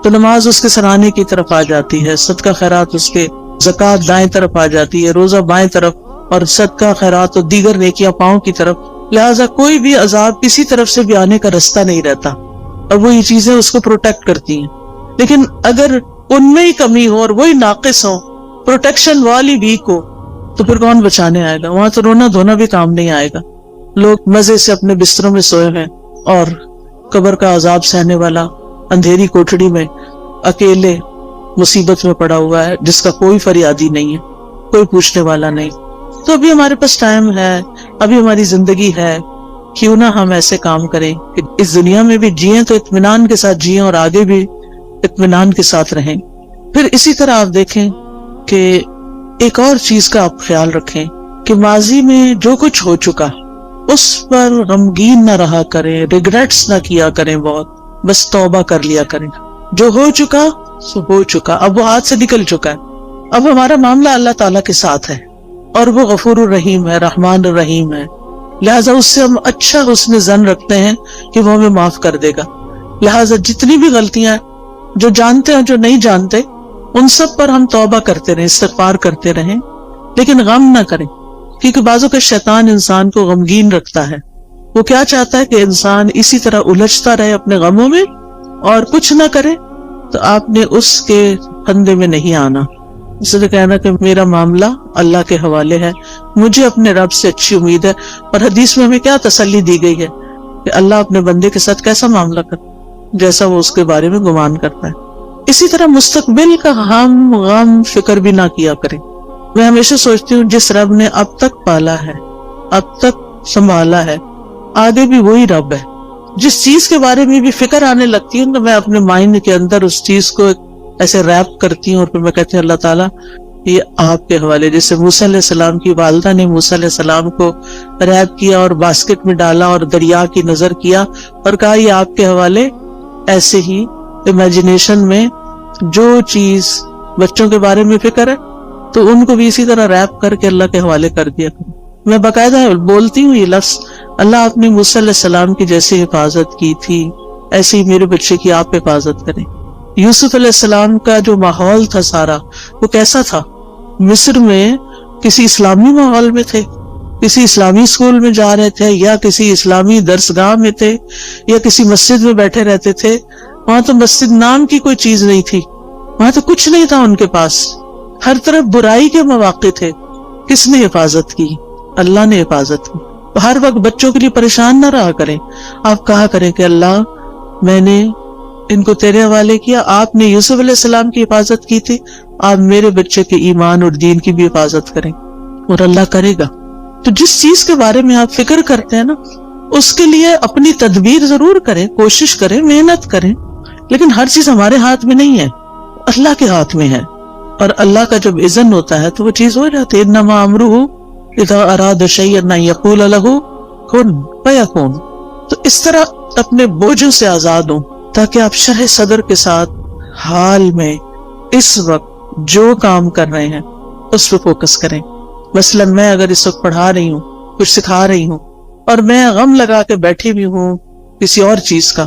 تو نماز اس کے سرانے کی طرف آ جاتی ہے، صدقہ خیرات اس کے، زکوٰۃ دائیں طرف آ جاتی ہے، روزہ بائیں طرف، اور صدقہ خیرات اور دیگر نیکیاں پاؤں کی طرف. لہٰذا کوئی بھی عذاب کسی طرف سے بھی آنے کا رستہ نہیں رہتا، اور وہ یہ چیزیں اس کو پروٹیکٹ کرتی ہیں. لیکن اگر ان میں ہی کمی ہو اور وہی ناقص ہو، پروٹیکشن والی ویک ہو، تو پھر کون بچانے آئے گا؟ وہاں تو رونا دھونا بھی کام نہیں آئے گا. لوگ مزے سے اپنے بستروں میں سوئے ہیں، اور قبر کا عذاب سہنے والا اندھیری کوٹڑی میں اکیلے مصیبت میں پڑا ہوا ہے، جس کا کوئی فریادی نہیں ہے، کوئی پوچھنے والا نہیں. تو ابھی ہمارے پاس ٹائم ہے، ابھی ہماری زندگی ہے، کیوں نہ ہم ایسے کام کریں کہ اس دنیا میں بھی جئیں تو اطمینان کے ساتھ جئیں، اور آگے بھی اطمینان کے ساتھ رہیں. پھر اسی طرح آپ دیکھیں کہ ایک اور چیز کا آپ خیال رکھیں کہ ماضی میں جو کچھ ہو چکا اس پر غمگین نہ رہا کریں، ریگریٹس نہ کیا کریں، بہت بس توبہ کر لیا کریں. جو ہو چکا سو ہو چکا، اب وہ ہاتھ سے نکل چکا ہے. اب ہمارا معاملہ اللہ تعالیٰ کے ساتھ ہے، اور وہ غفور الرحیم ہے، رحمان الرحیم ہے. لہٰذا اس سے ہم اچھا حسن ظن رکھتے ہیں کہ وہ ہمیں معاف کر دے گا. لہٰذا جتنی بھی غلطیاں جو جانتے ہیں جو نہیں جانتے، ان سب پر ہم توبہ کرتے رہیں، استغفار کرتے رہیں، لیکن غم نہ کریں. کیونکہ بعضوں کا شیطان انسان کو غمگین رکھتا ہے. وہ کیا چاہتا ہے کہ انسان اسی طرح الجھتا رہے اپنے غموں میں اور کچھ نہ کرے. تو آپ نے اس کے پھندے میں نہیں آنا. اس نے کہنا کہ میرا معاملہ اللہ کے حوالے ہے، مجھے اپنے رب سے اچھی امید ہے. اور حدیث میں ہمیں کیا تسلی دی گئی ہے کہ اللہ اپنے بندے کے ساتھ کیسا معاملہ کرتا ہے، جیسا وہ اس کے بارے میں گمان کرتا ہے. اسی طرح مستقبل کا ہم غم فکر بھی نہ کیا کریں. میں ہمیشہ سوچتی ہوں جس رب نے اب تک پالا ہے، اب تک سنبھالا ہے، آگے بھی وہی رب ہے. جس چیز کے بارے میں بھی فکر آنے لگتی ہے تو میں اپنے مائنڈ کے اندر اس چیز کو ایسے ریپ کرتی ہوں، اور پھر میں کہتی ہوں اللہ تعالیٰ یہ آپ کے حوالے. جیسے موسیٰ علیہ السلام کی والدہ نے موسیٰ علیہ السلام کو ریپ کیا اور باسکٹ میں ڈالا اور دریا کی نظر کیا اور کہا یہ آپ کے حوالے. ایسے ہی امیجنیشن میں جو چیز بچوں کے بارے میں فکر ہے تو ان کو بھی اسی طرح ریپ کر کے اللہ کے حوالے کر دیا کریں. میں باقاعدہ بولتی ہوں یہ لفظ، اللہ آپ نے موسیٰ علیہ السلام کی جیسی حفاظت کی تھی ایسے ہی میرے بچے کی آپ حفاظت کریں. یوسف علیہ السلام کا جو ماحول تھا سارا، وہ کیسا تھا؟ مصر میں کسی اسلامی ماحول میں تھے، کسی اسلامی اسکول میں جا رہے تھے، یا کسی اسلامی درسگاہ میں تھے، یا کسی مسجد میں بیٹھے رہتے تھے. وہاں تو مسجد نام کی کوئی چیز نہیں تھی، وہاں تو کچھ نہیں تھا ان کے پاس. ہر طرف برائی کے مواقع تھے. کس نے حفاظت کی؟ اللہ نے حفاظت کی. ہر وقت بچوں کے لیے پریشان نہ رہا کریں. آپ کہا کریں کہ اللہ میں نے ان کو تیرے حوالے کیا، آپ نے یوسف علیہ السلام کی حفاظت کی تھی، آپ میرے بچے کے ایمان اور دین کی بھی حفاظت کریں، اور اللہ کرے گا. تو جس چیز کے بارے میں آپ فکر کرتے ہیں نا، اس کے لیے اپنی تدبیر ضرور کریں، کوشش کریں، محنت کریں. لیکن ہر چیز ہمارے ہاتھ میں نہیں ہے، اللہ کے ہاتھ میں ہے. اور اللہ کا جب اذن ہوتا ہے تو وہ چیز ہو جاتی ہے. انما امرہ اذا اراد شیئا ان یقول لہ کن فیکون. تو اس طرح اپنے بوجھوں سے آزاد ہوں تاکہ آپ شرح صدر کے ساتھ حال میں اس وقت جو کام کر رہے ہیں اس پہ فوکس کریں. مثلا میں اگر اس وقت پڑھا رہی ہوں، کچھ سکھا رہی ہوں، اور میں غم لگا کے بیٹھی بھی ہوں کسی اور چیز کا،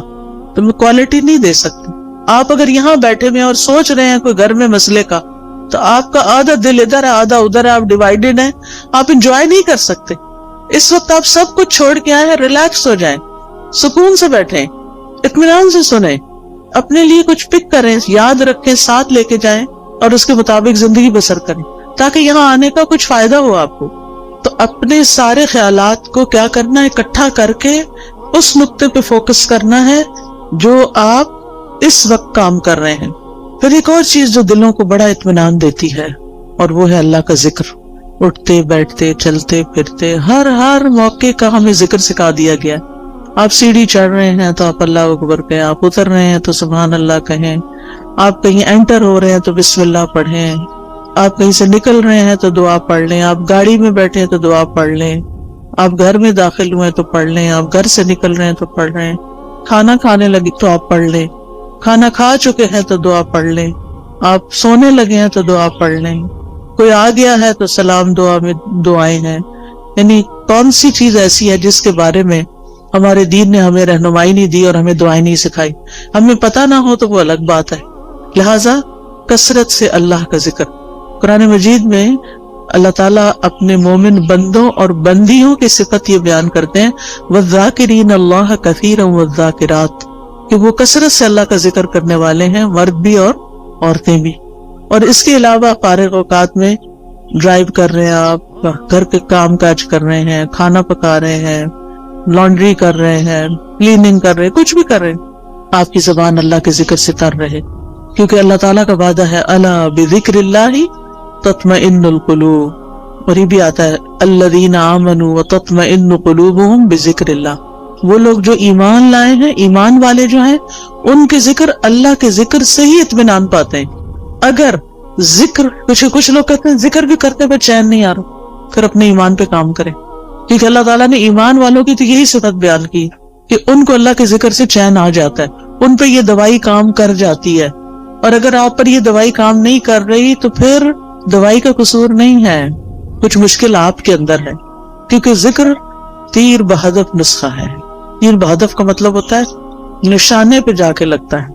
تو میں کوالٹی نہیں دے سکتی. آپ اگر یہاں بیٹھے ہوئے اور سوچ رہے ہیں کوئی گھر میں مسئلے کا، تو آپ کا آدھا دل ادھر ہے آدھا ادھر ہے، آپ ڈیوائیڈڈ ہیں، آپ انجوائے نہیں کر سکتے. اس وقت آپ سب کچھ چھوڑ کے آئے ہیں، ریلیکس ہو جائیں، سکون سے بیٹھیں، اطمینان سے سنیں، اپنے لیے کچھ پک کریں، یاد رکھیں، ساتھ لے کے جائیں اور اس کے مطابق زندگی بسر کریں تاکہ یہاں آنے کا کچھ فائدہ ہو آپ کو. تو اپنے سارے خیالات کو کیا کرنا ہے, اکٹھا کر کے اس نقطے پہ فوکس کرنا ہے جو آپ اس وقت کام کر رہے ہیں. پھر ایک اور چیز جو دلوں کو بڑا اطمینان دیتی ہے اور وہ ہے اللہ کا ذکر. اٹھتے بیٹھتے چلتے پھرتے ہر موقع کا ہمیں ذکر سکھا دیا گیا. آپ سیڑھی چڑھ رہے ہیں تو آپ اللہ اکبر کہیں, آپ اتر رہے ہیں تو سبحان اللہ کہیں, آپ کہیں انٹر ہو رہے ہیں تو بسم اللہ پڑھیں, آپ کہیں سے نکل رہے ہیں تو دعا پڑھ لیں, آپ گاڑی میں بیٹھے ہیں تو دعا پڑھ لیں, آپ گھر میں داخل ہوئے تو پڑھ لیں, آپ گھر سے نکل رہے ہیں تو پڑھ رہے ہیں, کھانا کھانے لگے تو آپ پڑھ لیں, کھانا کھا چکے ہیں تو دعا پڑھ لیں, آپ سونے لگے ہیں تو دعا پڑھ لیں, کوئی آ گیا ہے تو سلام دعا میں دعائیں ہیں. یعنی کون سی چیز ایسی ہے جس کے بارے میں ہمارے دین نے ہمیں رہنمائی نہیں دی اور ہمیں دعائیں نہیں سکھائی. ہمیں پتہ نہ ہو تو وہ الگ بات ہے. لہٰذا کثرت سے اللہ کا ذکر. قرآن مجید میں اللہ تعالیٰ اپنے مومن بندوں اور بندیوں کی صفت یہ بیان کرتے ہیں وَالذَّاكِرِينَ اللَّهَ كَثِيرًا وَالذَّاكِرَاتِ, کہ وہ کثرت سے اللہ کا ذکر کرنے والے ہیں, مرد بھی اور عورتیں بھی. اور اس کے علاوہ فارغ اوقات میں ڈرائیو کر رہے ہیں, آپ گھر کے کام کاج کر رہے ہیں, کھانا پکا رہے ہیں, لانڈری کر رہے ہیں, کلیننگ کر رہے ہیں, کچھ بھی کر رہے ہیں, آپ کی زبان اللہ کے ذکر سے تر رہے, کیونکہ اللہ تعالیٰ کا وعدہ ہے الا بذکر اللہ تطمئن القلوب. اور یہ بھی آتا ہے الذین آمنوا وتطمئن قلوبہم بذکر اللہ. وہ لوگ جو ایمان لائے ہیں, ایمان والے جو ہیں, ان کے ذکر اللہ کے ذکر سے ہی اطمینان پاتے ہیں. اگر ذکر کچھ لوگ کہتے ہیں ذکر بھی کرتے ہوئے چین نہیں آ رہا, پھر اپنے ایمان پہ کام کریں, کیونکہ اللہ تعالیٰ نے ایمان والوں کی تو یہی صفت بیان کی کہ ان کو اللہ کے ذکر سے چین آ جاتا ہے, ان پہ یہ دوائی کام کر جاتی ہے. اور اگر آپ پر یہ دوائی کام نہیں کر رہی تو پھر دوائی کا قصور نہیں ہے, کچھ مشکل آپ کے اندر ہے. کیونکہ ذکر تیر بہدف نسخہ ہے. تیر بہدف کا مطلب ہوتا ہے نشانے پہ جا کے لگتا ہے,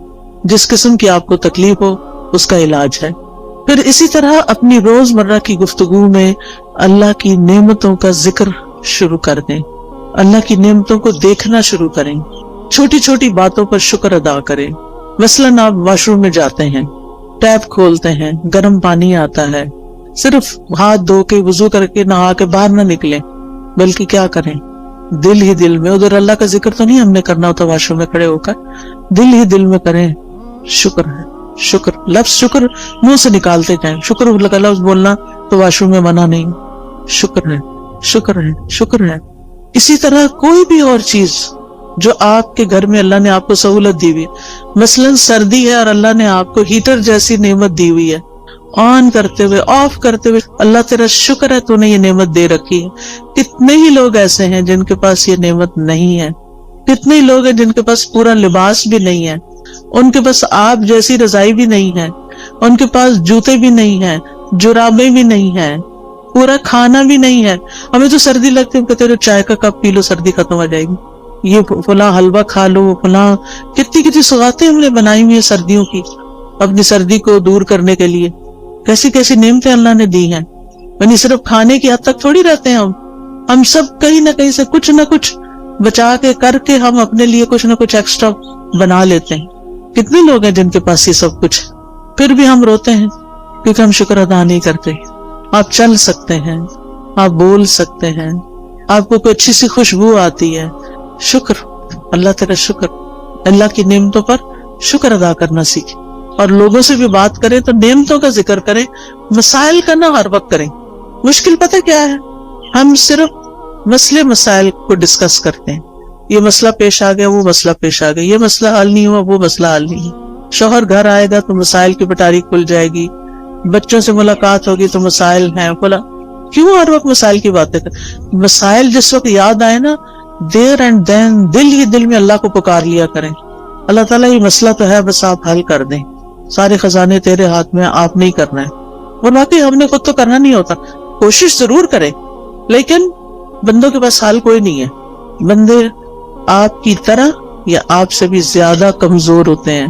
جس قسم کی آپ کو تکلیف ہو اس کا علاج ہے. پھر اسی طرح اپنی روزمرہ کی گفتگو میں اللہ کی نعمتوں کا ذکر شروع کر دیں, اللہ کی نعمتوں کو دیکھنا شروع کریں, چھوٹی چھوٹی باتوں پر شکر ادا کریں. مثلاً آپ واش روم میں جاتے ہیں, ٹیپ کھولتے ہیں, گرم پانی آتا ہے, صرف ہاتھ دھو کے وضو کر کے نہا کے باہر نہ نکلیں, بلکہ کیا کریں, دل ہی دل میں, ادھر اللہ کا ذکر تو نہیں ہم نے کرنا ہوتا واش روم میں کھڑے ہو کر, دل ہی دل میں کریں شکر ہے, شکر, لفظ شکر منہ سے نکالتے جائیں, شکر لفظ بولنا تو واش روم میں منع نہیں, شکر ہے شکر ہے شکر ہے. اسی طرح کوئی بھی اور چیز جو آپ کے گھر میں اللہ نے آپ کو سہولت دی ہوئی ہے, مثلاً سردی ہے اور اللہ نے آپ کو ہیٹر جیسی نعمت دی ہوئی ہے, آن کرتے ہوئے آف کرتے ہوئے اللہ تیرا شکر ہے تو نے یہ نعمت دے رکھی ہے. کتنے ہی لوگ ایسے ہیں جن کے پاس یہ نعمت نہیں ہے, کتنے ہی لوگ ہیں جن کے پاس پورا لباس بھی نہیں ہے, ان کے پاس آپ جیسی رضائی بھی نہیں ہے, ان کے پاس جوتے بھی نہیں ہیں, جرابیں بھی نہیں ہیں, پورا کھانا بھی نہیں ہے. ہمیں تو سردی لگتی ہے, کہتے چائے کا کپ پی لو سردی ختم ہو جائے گی, یہ فلاں حلوہ کھا لو, فلاں کتنی سوغاتیں ہم نے بنائی ہوئی ہیں سردیوں کی اپنی سردی کو دور کرنے کے لیے. کیسی کیسی نعمتیں اللہ نے دی ہیں. یعنی صرف کھانے کی حد تک تھوڑی رہتے ہیں ہم سب کہیں نہ کہیں سے کچھ نہ کچھ بچا کے کر کے ہم اپنے لیے کچھ نہ کچھ ایکسٹرا بنا لیتے ہیں. کتنے لوگ ہیں جن کے پاس یہ سب کچھ, پھر بھی ہم روتے ہیں کیونکہ ہم شکر ادا نہیں کرتے. آپ چل سکتے ہیں, آپ بول سکتے ہیں, آپ کو کوئی اچھی سی خوشبو آتی ہے, شکر, اللہ تیرا شکر. اللہ کی نعمتوں پر شکر ادا کرنا سیکھیں. اور لوگوں سے بھی بات کریں تو نعمتوں کا ذکر کریں, مسائل کا نہ ہر وقت کریں. مشکل پتہ کیا ہے, ہم صرف مسئلے مسائل کو ڈسکس کرتے ہیں, یہ مسئلہ پیش آ گیا, وہ مسئلہ پیش آ گیا, یہ مسئلہ حل نہیں ہوا, وہ مسئلہ حل نہیں. شوہر گھر آئے گا تو مسائل کی پٹاری کھل جائے گی, بچوں سے ملاقات ہوگی تو مسائل ہیں, بولا کیوں ہر وقت مسائل کی باتیں کر. مسائل جس وقت یاد آئے نا, دیر اینڈ دین دل ہی دل میں اللہ کو پکار لیا کریں, اللہ تعالیٰ یہ مسئلہ تو ہے, بس آپ حل کر دیں, سارے خزانے تیرے ہاتھ میں, آپ نہیں کرنا ہے. اور باقی ہم نے خود تو کرنا نہیں ہوتا, کوشش ضرور کریں, لیکن بندوں کے پاس حال کوئی نہیں ہے. بندے آپ کی طرح یا آپ سے بھی زیادہ کمزور ہوتے ہیں.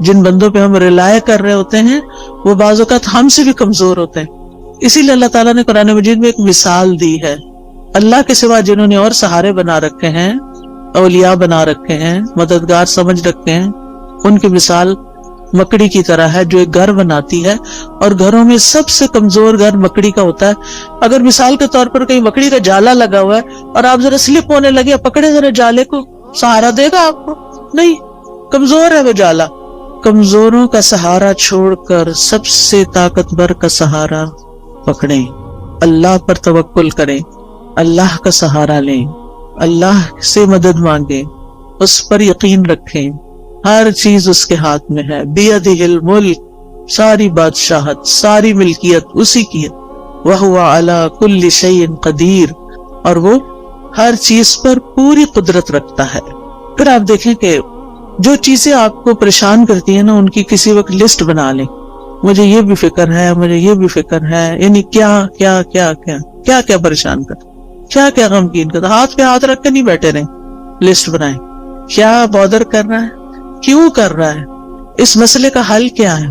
جن بندوں پہ ہم ریلائے کر رہے ہوتے ہیں وہ بعض اوقات ہم سے بھی کمزور ہوتے ہیں. اسی لیے اللہ تعالیٰ نے قرآن مجید میں ایک مثال دی ہے. اللہ کے سوا جنہوں نے اور سہارے بنا رکھے ہیں, اولیاء بنا رکھے ہیں, مددگار سمجھ رکھے ہیں, ان کی مثال مکڑی کی طرح ہے جو ایک گھر بناتی ہے، اور گھروں میں سب سے کمزور گھر مکڑی کا ہوتا ہے. اگر مثال کے طور پر کہیں مکڑی کا جالا لگا ہوا ہے اور آپ ذرا سلپ ہونے لگے، پکڑے ذرا جالے کو، سہارا دے گا آپ کو؟ نہیں، کمزور ہے وہ جالا. کمزوروں کا سہارا چھوڑ کر سب سے طاقتور کا سہارا پکڑیں، اللہ پر توکل کریں، اللہ کا سہارا لیں، اللہ سے مدد مانگیں، اس پر یقین رکھیں. ہر چیز اس کے ہاتھ میں ہے. بیدہ الملک، ساری بادشاہت، ساری ملکیت اسی کی ہے. وہو علی کل شیء قدیر، اور وہ ہر چیز پر پوری قدرت رکھتا ہے. پھر آپ دیکھیں کہ جو چیزیں آپ کو پریشان کرتی ہیں نا، ان کی کسی وقت لسٹ بنا لیں. مجھے یہ بھی فکر ہے، مجھے یہ بھی فکر ہے، یعنی کیا کیا کیا کیا کیا کیا پریشان کر، کیا کیا غمگین کر. ہاتھ پہ ہاتھ رکھ کے نہیں بیٹھے رہیں، لسٹ بنائیں. کیا بادر کر رہا ہے، کیوں کر رہا ہے، اس مسئلے کا حل کیا ہے.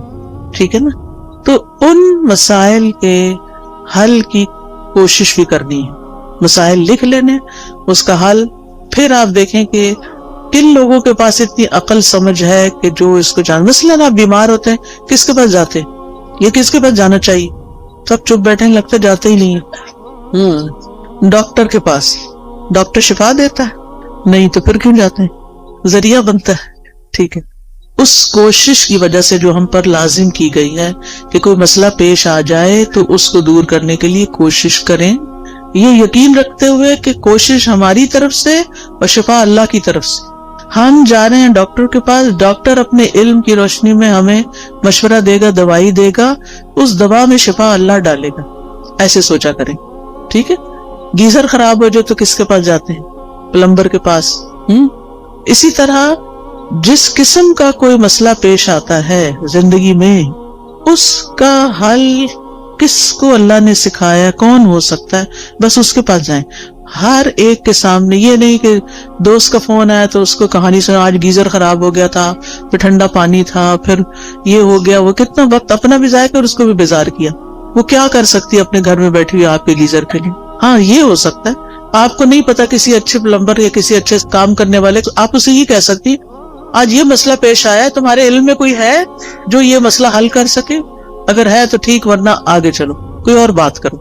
ٹھیک ہے نا؟ تو ان مسائل کے حل کی کوشش بھی کرنی ہے. مسائل لکھ لینے، اس کا حل. پھر آپ دیکھیں کہ کن لوگوں کے پاس اتنی عقل سمجھ ہے کہ جو اس کو جان. مثلاً آپ بیمار ہوتے ہیں، کس کے پاس جاتے ہیں؟ یہ کس کے پاس جانا چاہیے؟ سب چپ بیٹھے ہیں، لگتا جاتے ہی نہیں ہیں. ڈاکٹر کے پاس. ڈاکٹر شفا دیتا ہے؟ نہیں، تو پھر کیوں جاتے ہیں؟ ذریعہ بنتا ہے. ٹھیک ہے، اس کوشش کی وجہ سے جو ہم پر لازم کی گئی ہے کہ کوئی مسئلہ پیش آ جائے تو اس کو دور کرنے کے لیے کوشش کریں، یہ یقین رکھتے ہوئے کہ کوشش ہماری طرف سے اور شفا اللہ کی طرف سے. ہم جا رہے ہیں ڈاکٹر کے پاس، ڈاکٹر اپنے علم کی روشنی میں ہمیں مشورہ دے گا، دوائی دے گا، اس دوا میں شفا اللہ ڈالے گا. ایسے سوچا کریں. ٹھیک ہے؟ گیزر خراب ہو جائے تو کس کے پاس جاتے ہیں؟ پلمبر کے پاس. اسی طرح جس قسم کا کوئی مسئلہ پیش آتا ہے زندگی میں، اس کا حل کس کو اللہ نے سکھایا، کون ہو سکتا ہے، بس اس کے پاس جائیں. ہر ایک کے سامنے. یہ نہیں کہ دوست کا فون آیا تو اس کو کہانی سنا، آج گیزر خراب ہو گیا تھا، پھر ٹھنڈا پانی تھا، پھر یہ ہو گیا. وہ کتنا وقت اپنا بھی ضائع کر اس کو بھی بیزار کیا. وہ کیا کر سکتی ہے اپنے گھر میں بیٹھی ہوئی آپ کے گیزر کے لیے؟ ہاں، یہ ہو سکتا ہے. آپ کو نہیں پتا کسی اچھے پلمبر یا کسی اچھے کام کرنے والے، آپ اسے یہ کہہ سکتی آج یہ مسئلہ پیش آیا ہے، تمہارے علم میں کوئی ہے جو یہ مسئلہ حل کر سکے؟ اگر ہے تو ٹھیک، ورنہ آگے چلو، کوئی اور بات کرو.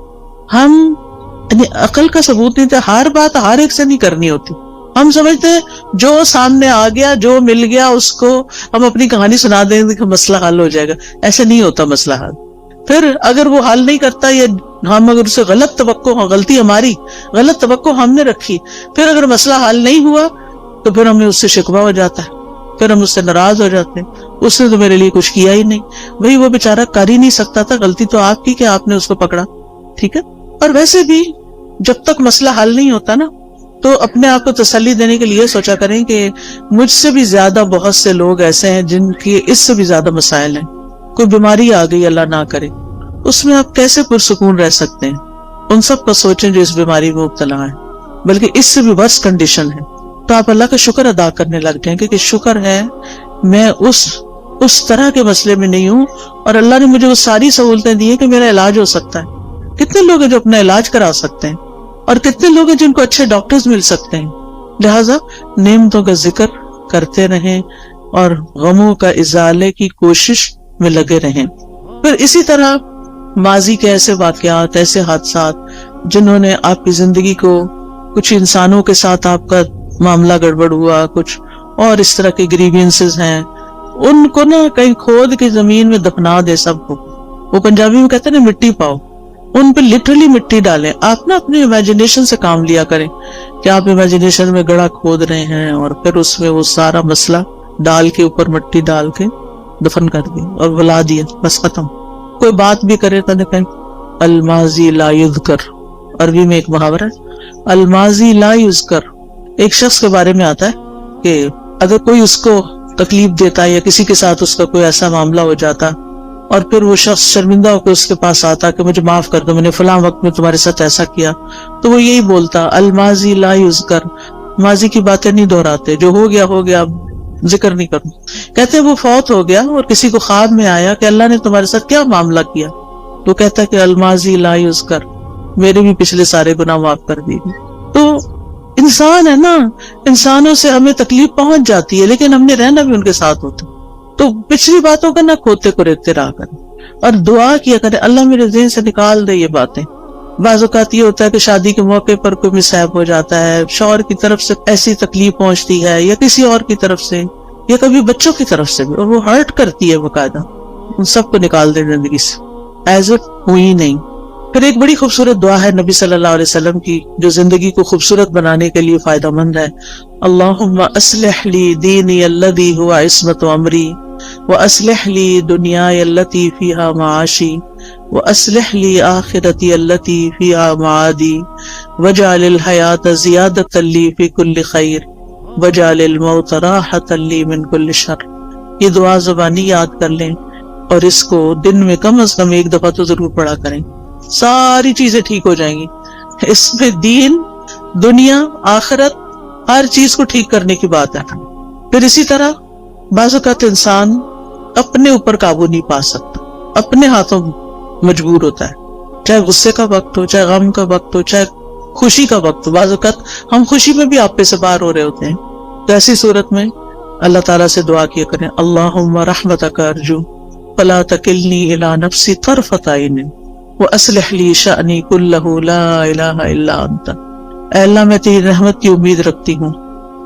ہم یعنی عقل کا ثبوت نہیں تھا. ہر بات ہر ایک سے نہیں کرنی ہوتی. ہم سمجھتے ہیں جو سامنے آ گیا، جو مل گیا، اس کو ہم اپنی کہانی سنا دیں گے کہ مسئلہ حل ہو جائے گا. ایسے نہیں ہوتا مسئلہ حل. پھر اگر وہ حل نہیں کرتا، یا ہم اگر اسے غلط توقع، غلطی ہماری، غلط توقع ہم نے رکھی، پھر اگر مسئلہ حل نہیں ہوا تو پھر ہمیں اس سے شکوہ ہو جاتا ہے، پھر ہم اس سے ناراض ہو جاتے ہیں. اس نے تو میرے لیے کچھ کیا ہی نہیں. بھئی وہ بیچارہ کر ہی نہیں سکتا تھا، غلطی تو آپ کی کہ آپ نے اس کو پکڑا. ٹھیک ہے؟ اور ویسے بھی جب تک مسئلہ حل نہیں ہوتا نا، تو اپنے آپ کو تسلی دینے کے لیے سوچا کریں کہ مجھ سے بھی زیادہ بہت سے لوگ ایسے ہیں جن کے اس سے بھی زیادہ مسائل ہیں. کوئی بیماری آ گئی، اللہ نہ کرے، اس میں آپ کیسے پرسکون رہ سکتے ہیں؟ ان سب کو سوچیں جو اس بیماری میں مبتلا ہیں، بلکہ اس سے بھی ورس کنڈیشن ہے. تو آپ اللہ کا شکر ادا کرنے لگ جائیں کہ شکر ہے میں اس طرح کے مسئلے میں نہیں ہوں، اور اللہ نے مجھے وہ ساری سہولتیں دی ہیں کہ میرا علاج ہو سکتا ہے. کتنے لوگ ہیں جو اپنا علاج کرا سکتے ہیں، اور کتنے لوگ ہیں جن کو اچھے ڈاکٹرز مل سکتے ہیں. لہٰذا نعمتوں کا ذکر کرتے رہیں اور غموں کا ازالے کی کوشش میں لگے رہیں. پھر اسی طرح ماضی کے ایسے واقعات، ایسے حادثات جنہوں نے آپ کی زندگی کو، کچھ انسانوں کے ساتھ آپ کا معاملہ گڑبڑ ہوا، کچھ اور اس طرح کے گریوینسز ہیں، ان کو نا کہیں کھود کے زمین میں دفنا دے سب کو. وہ پنجابی میں کہتے ہیں نا مٹی پاؤ، ان پہ لٹرلی مٹی ڈالیں. آپ نا اپنی امیجنیشن سے کام لیا کریں کہ آپ امیجنیشن میں گڑھا کھود رہے ہیں اور پھر اس میں وہ سارا مسئلہ ڈال کے اوپر مٹی ڈال کے دفن کر دی اور بلا دیا، بس ختم. کوئی بات بھی کرے تو کہیں الماضی لا یذکر. عربی میں ایک محاورہ ہے، الماضی لا یذکر. ایک شخص کے بارے میں آتا ہے کہ اگر کوئی اس کو تکلیف دیتا یا کسی کے ساتھ اس کا کوئی ایسا معاملہ ہو جاتا اور پھر وہ شخص شرمندہ ہو کے اس کے پاس آتا کہ مجھے معاف کر دو، میں نے فلاں وقت میں تمہارے ساتھ ایسا کیا، تو وہ یہی بولتا الماضی لا یذکر. ماضی کی باتیں نہیں دہراتے، جو ہو گیا ہو گیا، ذکر نہیں کروں. کہتے ہیں وہ فوت ہو گیا اور کسی کو خواب میں آیا کہ اللہ نے تمہارے ساتھ کیا معاملہ کیا، تو کہتا ہے کہ الماضی لا یذکر، میرے بھی پچھلے سارے گناہ معاف کر دیے. تو انسان ہے نا، انسانوں سے ہمیں تکلیف پہنچ جاتی ہے، لیکن ہم نے رہنا بھی ان کے ساتھ ہوتا. تو پچھلی باتوں کا نہ کھوتے کو ریتے رہا کریں اور دعا کیا کریں اللہ میرے ذہن سے نکال دے یہ باتیں. بعض اوقات یہ ہوتا ہے کہ شادی کے موقع پر کوئی مصائب ہو جاتا ہے، شوہر کی طرف سے ایسی تکلیف پہنچتی ہے یا کسی اور کی طرف سے یا کبھی بچوں کی طرف سے بھی، اور وہ ہرٹ کرتی ہے باقاعدہ. ان سب کو نکال دے زندگی سے ایز اٹ ہوئی نہیں. پھر ایک بڑی خوبصورت دعا ہے نبی صلی اللہ علیہ وسلم کی جو زندگی کو خوبصورت بنانے کے لیے فائدہ مند ہے. اللہم اصلح لی دینی الذی هو عصمت امری واصلح لی دنیای التي فیہا معاشی واصلح لی آخرتی التي فیہا معادی واجعل الحیاۃ زیادۃ لی فی کل خیر واجعل الموت راحۃ لی من کل شر. یہ دعا زبانی یاد کر لیں اور اس کو دن میں کم از کم ایک دفعہ تو ضرور پڑھا کریں. ساری چیزیں ٹھیک ہو جائیں گی. اس میں دین، دنیا، آخرت، ہر چیز کو ٹھیک کرنے کی بات ہے. پھر اسی طرح بعض اوقات انسان اپنے اوپر قابو نہیں پا سکتا، اپنے ہاتھوں مجبور ہوتا ہے، چاہے غصے کا وقت ہو، چاہے غم کا وقت ہو، چاہے خوشی کا وقت ہو. بعض اوقات ہم خوشی میں بھی آپے سے باہر ہو رہے ہوتے ہیں. تو ایسی صورت میں اللہ تعالیٰ سے دعا کیا کریں اللہم رحمتک ارجو فلا تکلنی الی نفسی طرفۃ عین واصلح لی شأنی کلہ لا الہ الا انت. اے اللہ میں تیری رحمت کی امید رکھتی ہوں،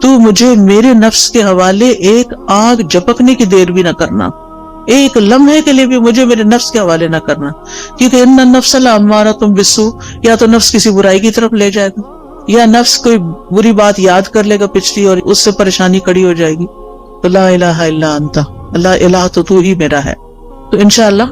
تو مجھے میرے نفس کے حوالے ایک آگ جھپکنے کی دیر بھی نہ کرنا، ایک لمحے کے لیے بھی مجھے میرے نفس کے حوالے نہ کرنا، کیونکہ ان النفس لامارۃ بالسوء، یا تو نفس کسی برائی کی طرف لے جائے گا یا نفس کوئی بری بات یاد کر لے گا پچھلی اور اس سے پریشانی کھڑی ہو جائے گی. تو لا الہ الا انت، اللہ الہ تو ہی میرا ہے. تو انشاءاللہ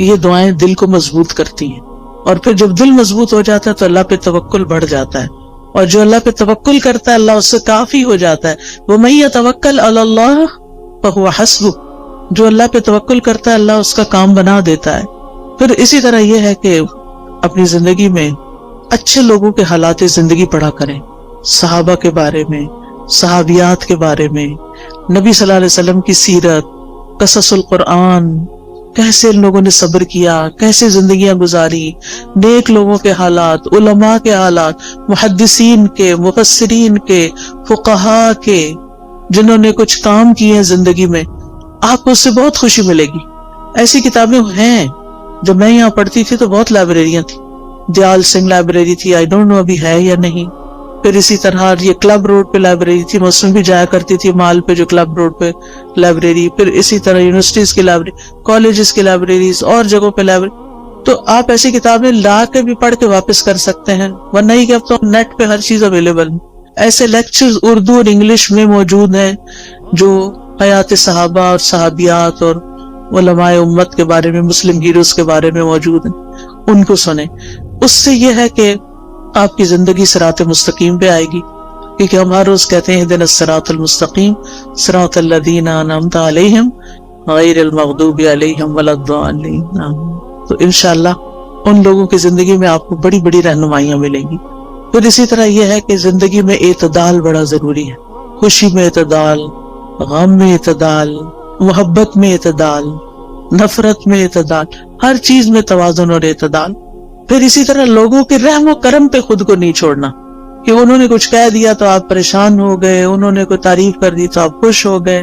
یہ دعائیں دل کو مضبوط کرتی ہیں، اور پھر جب دل مضبوط ہو جاتا ہے تو اللہ پہ توکل بڑھ جاتا ہے، اور جو اللہ پہ توکل کرتا ہے اللہ اس سے کافی ہو جاتا ہے. وَمَن يَتَوَكَّلْ عَلَى اللَّهِ فَهُوَ حَسْبُهُ، جو اللہ پہ توکل کرتا ہے اللہ اس کا کام بنا دیتا ہے. پھر اسی طرح یہ ہے کہ اپنی زندگی میں اچھے لوگوں کے حالات زندگی پڑھا کریں، صحابہ کے بارے میں، صحابیات کے بارے میں، نبی صلی اللہ علیہ وسلم کی سیرت، قصص القرآن، کیسے ان لوگوں نے صبر کیا، کیسے زندگیاں گزاری، نیک لوگوں کے حالات، علماء کے حالات، محدثین کے، مفسرین کے، فقہاء کے، جنہوں نے کچھ کام کیے ہیں زندگی میں. آپ کو اس سے بہت خوشی ملے گی. ایسی کتابیں ہیں. جب میں یہاں پڑھتی تھی تو بہت لائبریریاں تھیں. دیال سنگھ لائبریری تھی، آئی ڈونٹ نو ابھی ہے یا نہیں. پھر اسی طرح یہ کلب روڈ پہ لائبریری تھی، میں اس میں بھی جایا کرتی تھی، مال پہ جو کلب روڈ پہ لائبریری. پھر اسی طرح یونیورسٹیز کی لائبریری، کالجز کی لائبریریز اور جگہوں پہ لائبریری. تو آپ ایسی کتابیں لا کے بھی پڑھ کے واپس کر سکتے ہیں، ورنہ ہی کہ اب تو نیٹ پہ ہر چیز اویلیبل ہے. ایسے لیکچرز اردو اور انگلش میں موجود ہیں جو حیات صحابہ اور صحابیات اور علماء امت کے بارے میں، مسلم ہیروز کے بارے میں موجود ہیں، ان کو سنیں. اس سے یہ ہے کہ آپ کی زندگی صراط مستقیم پہ آئے گی، کیونکہ ہم ہر روز کہتے ہیں اہدنا الصراط المستقیم صراط الذین انعمت علیہم غیر المغضوب علیہم ولا الضالین. تو انشاءاللہ ان لوگوں کی زندگی میں آپ کو بڑی بڑی رہنمائیاں ملیں گی. پھر اسی طرح یہ ہے کہ زندگی میں اعتدال بڑا ضروری ہے. خوشی میں اعتدال، غم میں اعتدال، محبت میں اعتدال، نفرت میں اعتدال، ہر چیز میں توازن اور اعتدال. پھر اسی طرح لوگوں کے رحم و کرم پہ خود کو نہیں چھوڑنا کہ انہوں نے کچھ کہہ دیا تو آپ پریشان ہو گئے، انہوں نے کوئی تعریف کر دی تو آپ خوش ہو گئے.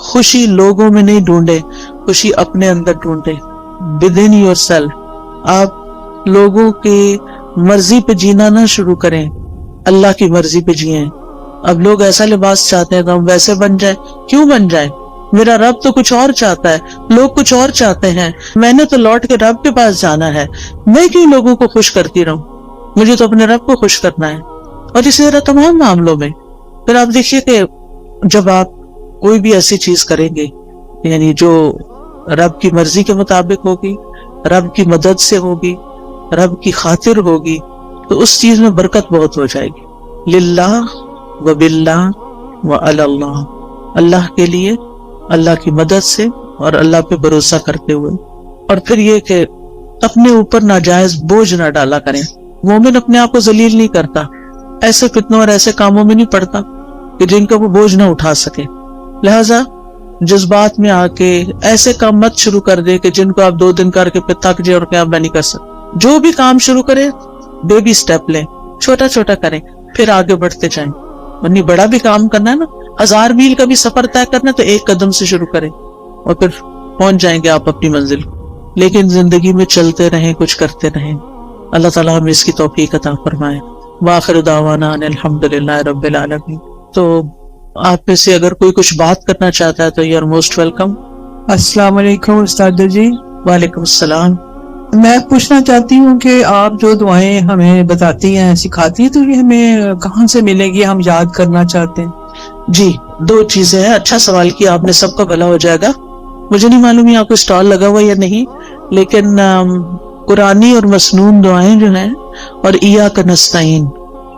خوشی لوگوں میں نہیں ڈھونڈے، خوشی اپنے اندر ڈھونڈے. within yourself. آپ لوگوں کی مرضی پہ جینا نہ شروع کریں، اللہ کی مرضی پہ جئیں. اب لوگ ایسا لباس چاہتے ہیں تو ہم ویسے بن جائیں. کیوں بن جائیں؟ میرا رب تو کچھ اور چاہتا ہے، لوگ کچھ اور چاہتے ہیں. میں نے تو لوٹ کے رب کے پاس جانا ہے، میں کیوں لوگوں کو خوش کرتی رہوں؟ مجھے تو اپنے رب کو خوش کرنا ہے. اور اسی طرح تمام معاملوں میں. پھر آپ دیکھیے کہ جب آپ کوئی بھی ایسی چیز کریں گے یعنی جو رب کی مرضی کے مطابق ہوگی، رب کی مدد سے ہوگی، رب کی خاطر ہوگی، تو اس چیز میں برکت بہت ہو جائے گی. للہ و باللہ و علی اللہ، اللہ کے لیے، اللہ کی مدد سے اور اللہ پہ بھروسہ کرتے ہوئے. اور پھر یہ کہ اپنے اوپر ناجائز بوجھ نہ ڈالا کریں. مومن اپنے آپ کو ذلیل نہیں کرتا، ایسے فتنوں اور ایسے کاموں میں نہیں پڑتا کہ جن کا وہ بوجھ نہ اٹھا سکے. لہذا جذبات میں آ کے ایسے کام مت شروع کر دے کہ جن کو آپ 2 دن کر کے پھر تھک جائے اور کہ آپ میں نہیں کر سکتے. جو بھی کام شروع کرے بیبی سٹیپ لیں، چھوٹا چھوٹا کریں، پھر آگے بڑھتے جائیں. ورنہ بڑا بھی کام کرنا ہے نا، 1000 میل کا بھی سفر طے کرنا تو 1 قدم سے شروع کریں. اور پھر پہنچ جائیں گے آپ اپنی منزل. لیکن زندگی میں چلتے رہیں, کچھ کرتے رہیں. اللہ تعالیٰ ہمیں اس کی توفیق عطا فرمائے. وآخر دعوانا ان الحمدللہ رب العالمین. تو آپ میں سے اگر کوئی کچھ بات کرنا چاہتا ہے تو یو آر موسٹ ویلکم. السلام علیکم استاد جی. وعلیکم السلام. میں پوچھنا چاہتی ہوں کہ آپ جو دعائیں ہمیں بتاتی ہیں, سکھاتی ہیں, تو یہ ہمیں کہاں سے ملے گی, ہم یاد کرنا چاہتے ہیں. جی 2 چیزیں ہیں. اچھا سوال کیا آپ نے, سب کا بھلا ہو جائے گا. مجھے نہیں معلوم یہ آپ کو اسٹال لگا ہوا یا نہیں, لیکن قرآنی اور مسنون دعائیں جو ہیں اور ایاک نستعین,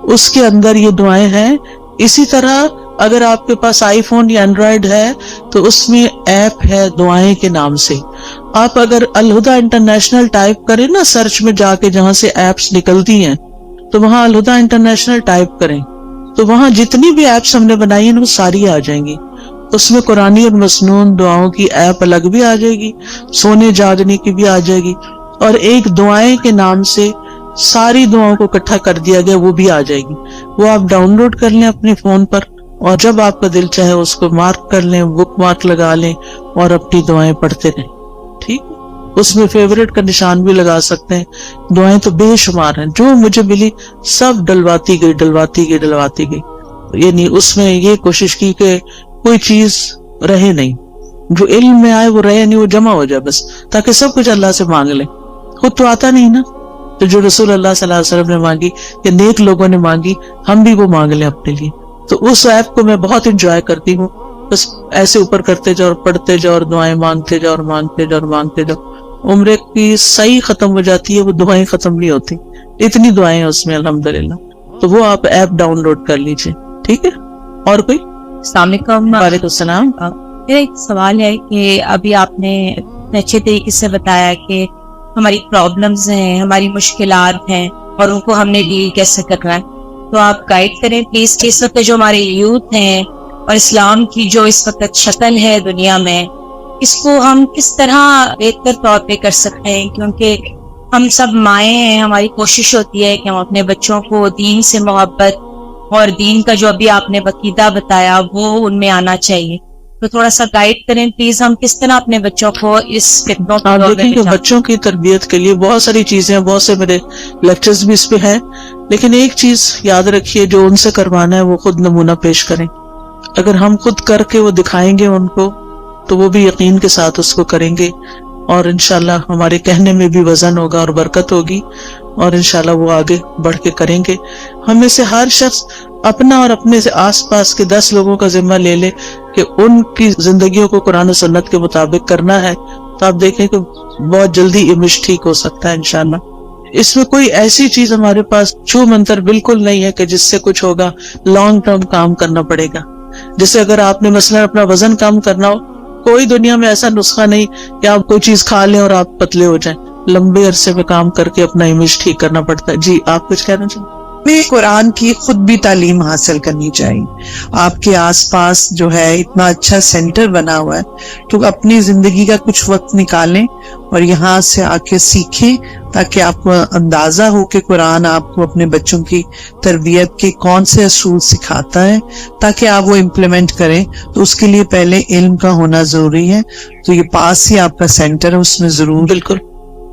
اس کے اندر یہ دعائیں ہیں. اسی طرح اگر آپ کے پاس آئی فون یا اینڈرائیڈ ہے تو اس میں ایپ ہے دعائیں کے نام سے. آپ اگر الہدیٰ انٹرنیشنل ٹائپ کریں نا سرچ میں جا کے, جہاں سے ایپس نکلتی ہیں, تو وہاں الہدیٰ انٹرنیشنل ٹائپ کریں تو وہاں جتنی بھی ایپس ہم نے بنائی ہیں وہ ساری آ جائیں گی. اس میں قرآنی اور مسنون دعاؤں کی ایپ الگ بھی آ جائے گی, سونے جاگنے کی بھی آ جائے گی, اور ایک دعائیں کے نام سے ساری دعاؤں کو اکٹھا کر دیا گیا, وہ بھی آ جائے گی. وہ آپ ڈاؤن لوڈ کر لیں اپنے فون پر, اور جب آپ کا دل چاہے اس کو مارک کر لیں, بک مارک لگا لیں اور اپنی دعائیں پڑھتے رہیں. ٹھیک, اس میں فیورٹ کا نشان بھی لگا سکتے ہیں. دعائیں تو بے شمار ہیں, جو مجھے ملی سب ڈلواتی گئی. یعنی اس میں یہ کوشش کی کہ کوئی چیز رہے نہیں, جو علم میں آئے وہ رہے نہیں, وہ جمع ہو جائے بس, تاکہ سب کچھ اللہ سے مانگ لیں. خود تو آتا نہیں نا, تو جو رسول اللہ صلی اللہ علیہ وسلم نے مانگی یا نیک لوگوں نے مانگی, ہم بھی وہ مانگ لیں اپنے لیے. تو اس ایپ کو میں بہت انجوائے کرتی ہوں. بس ایسے اوپر کرتے جاؤ اور پڑھتے جاؤ اور دعائیں مانگتے جاؤ. عمرے کی صحیح ختم ہو جاتی ہے, وہ دعائیں ختم نہیں ہوتی, اتنی دعائیں ہیں اس میں الحمدللہ. تو وہ آپ ایپ ڈاؤن لوڈ کر لیجئے. ٹھیک ہے, اور کوئی؟ السلام علیکم. وعلیکم السلام. میرا ایک سوال ہے کہ ابھی آپ نے اچھے طریقے سے بتایا کہ ہماری پرابلمز ہیں, ہماری مشکلات ہیں, اور ان کو ہم نے ڈیل کیسے کرنا ہے. تو آپ گائیڈ کریں پلیز کہ اس وقت جو ہمارے یوتھ ہیں اور اسلام کی جو اس وقت شکل ہے دنیا میں, اس کو ہم کس طرح بہتر طور پہ کر سکتے ہیں, کیونکہ ہم سب مائیں ہیں, ہماری کوشش ہوتی ہے کہ ہم اپنے بچوں کو دین سے محبت اور دین کا جو ابھی آپ نے عقیدہ بتایا وہ ان میں آنا چاہیے. تو تھوڑا سا گائیڈ کریں پلیز, ہم کس طرح اپنے بچوں کو اس فکروں آپ دیکھیں کہ بچوں کی تربیت کے لیے بہت ساری چیزیں ہیں, بہت سے میرے لیکچرز بھی اس پہ ہیں, لیکن ایک چیز یاد رکھیے, جو ان سے کروانا ہے وہ خود نمونہ پیش کریں. اگر ہم خود کر کے وہ دکھائیں گے ان کو, تو وہ بھی یقین کے ساتھ اس کو کریں گے, اور انشاءاللہ ہمارے کہنے میں بھی وزن ہوگا اور برکت ہوگی, اور انشاءاللہ وہ آگے بڑھ کے کریں گے. ہم میں سے ہر شخص اپنا اور اپنے سے آس پاس کے 10 لوگوں کا ذمہ لے لے کہ ان کی زندگیوں کو قرآن و سنت کے مطابق کرنا ہے, تو آپ دیکھیں کہ بہت جلدی امیج ٹھیک ہو سکتا ہے انشاءاللہ. اس میں کوئی ایسی چیز ہمارے پاس چھو منتر بالکل نہیں ہے کہ جس سے کچھ ہوگا. لانگ ٹرم کام کرنا پڑے گا. جیسے اگر آپ نے مثلا اپنا وزن کم کرنا ہو, کوئی دنیا میں ایسا نسخہ نہیں کہ آپ کوئی چیز کھا لیں اور آپ پتلے ہو جائیں. لمبے عرصے میں کام کر کے اپنا امیج ٹھیک کرنا پڑتا ہے. جی آپ کچھ کہنا چاہیں؟ ہمیں قرآن کی خود بھی تعلیم حاصل کرنی چاہیے. آپ کے آس پاس جو ہے اتنا اچھا سینٹر بنا ہوا ہے, تو اپنی زندگی کا کچھ وقت نکالیں اور یہاں سے آ کے سیکھیں, تاکہ آپ کو اندازہ ہو کہ قرآن آپ کو اپنے بچوں کی تربیت کے کون سے اصول سکھاتا ہے, تاکہ آپ وہ امپلیمنٹ کریں. تو اس کے لیے پہلے علم کا ہونا ضروری ہے. تو یہ پاس ہی آپ کا سینٹر ہے, اس میں ضرور بالکل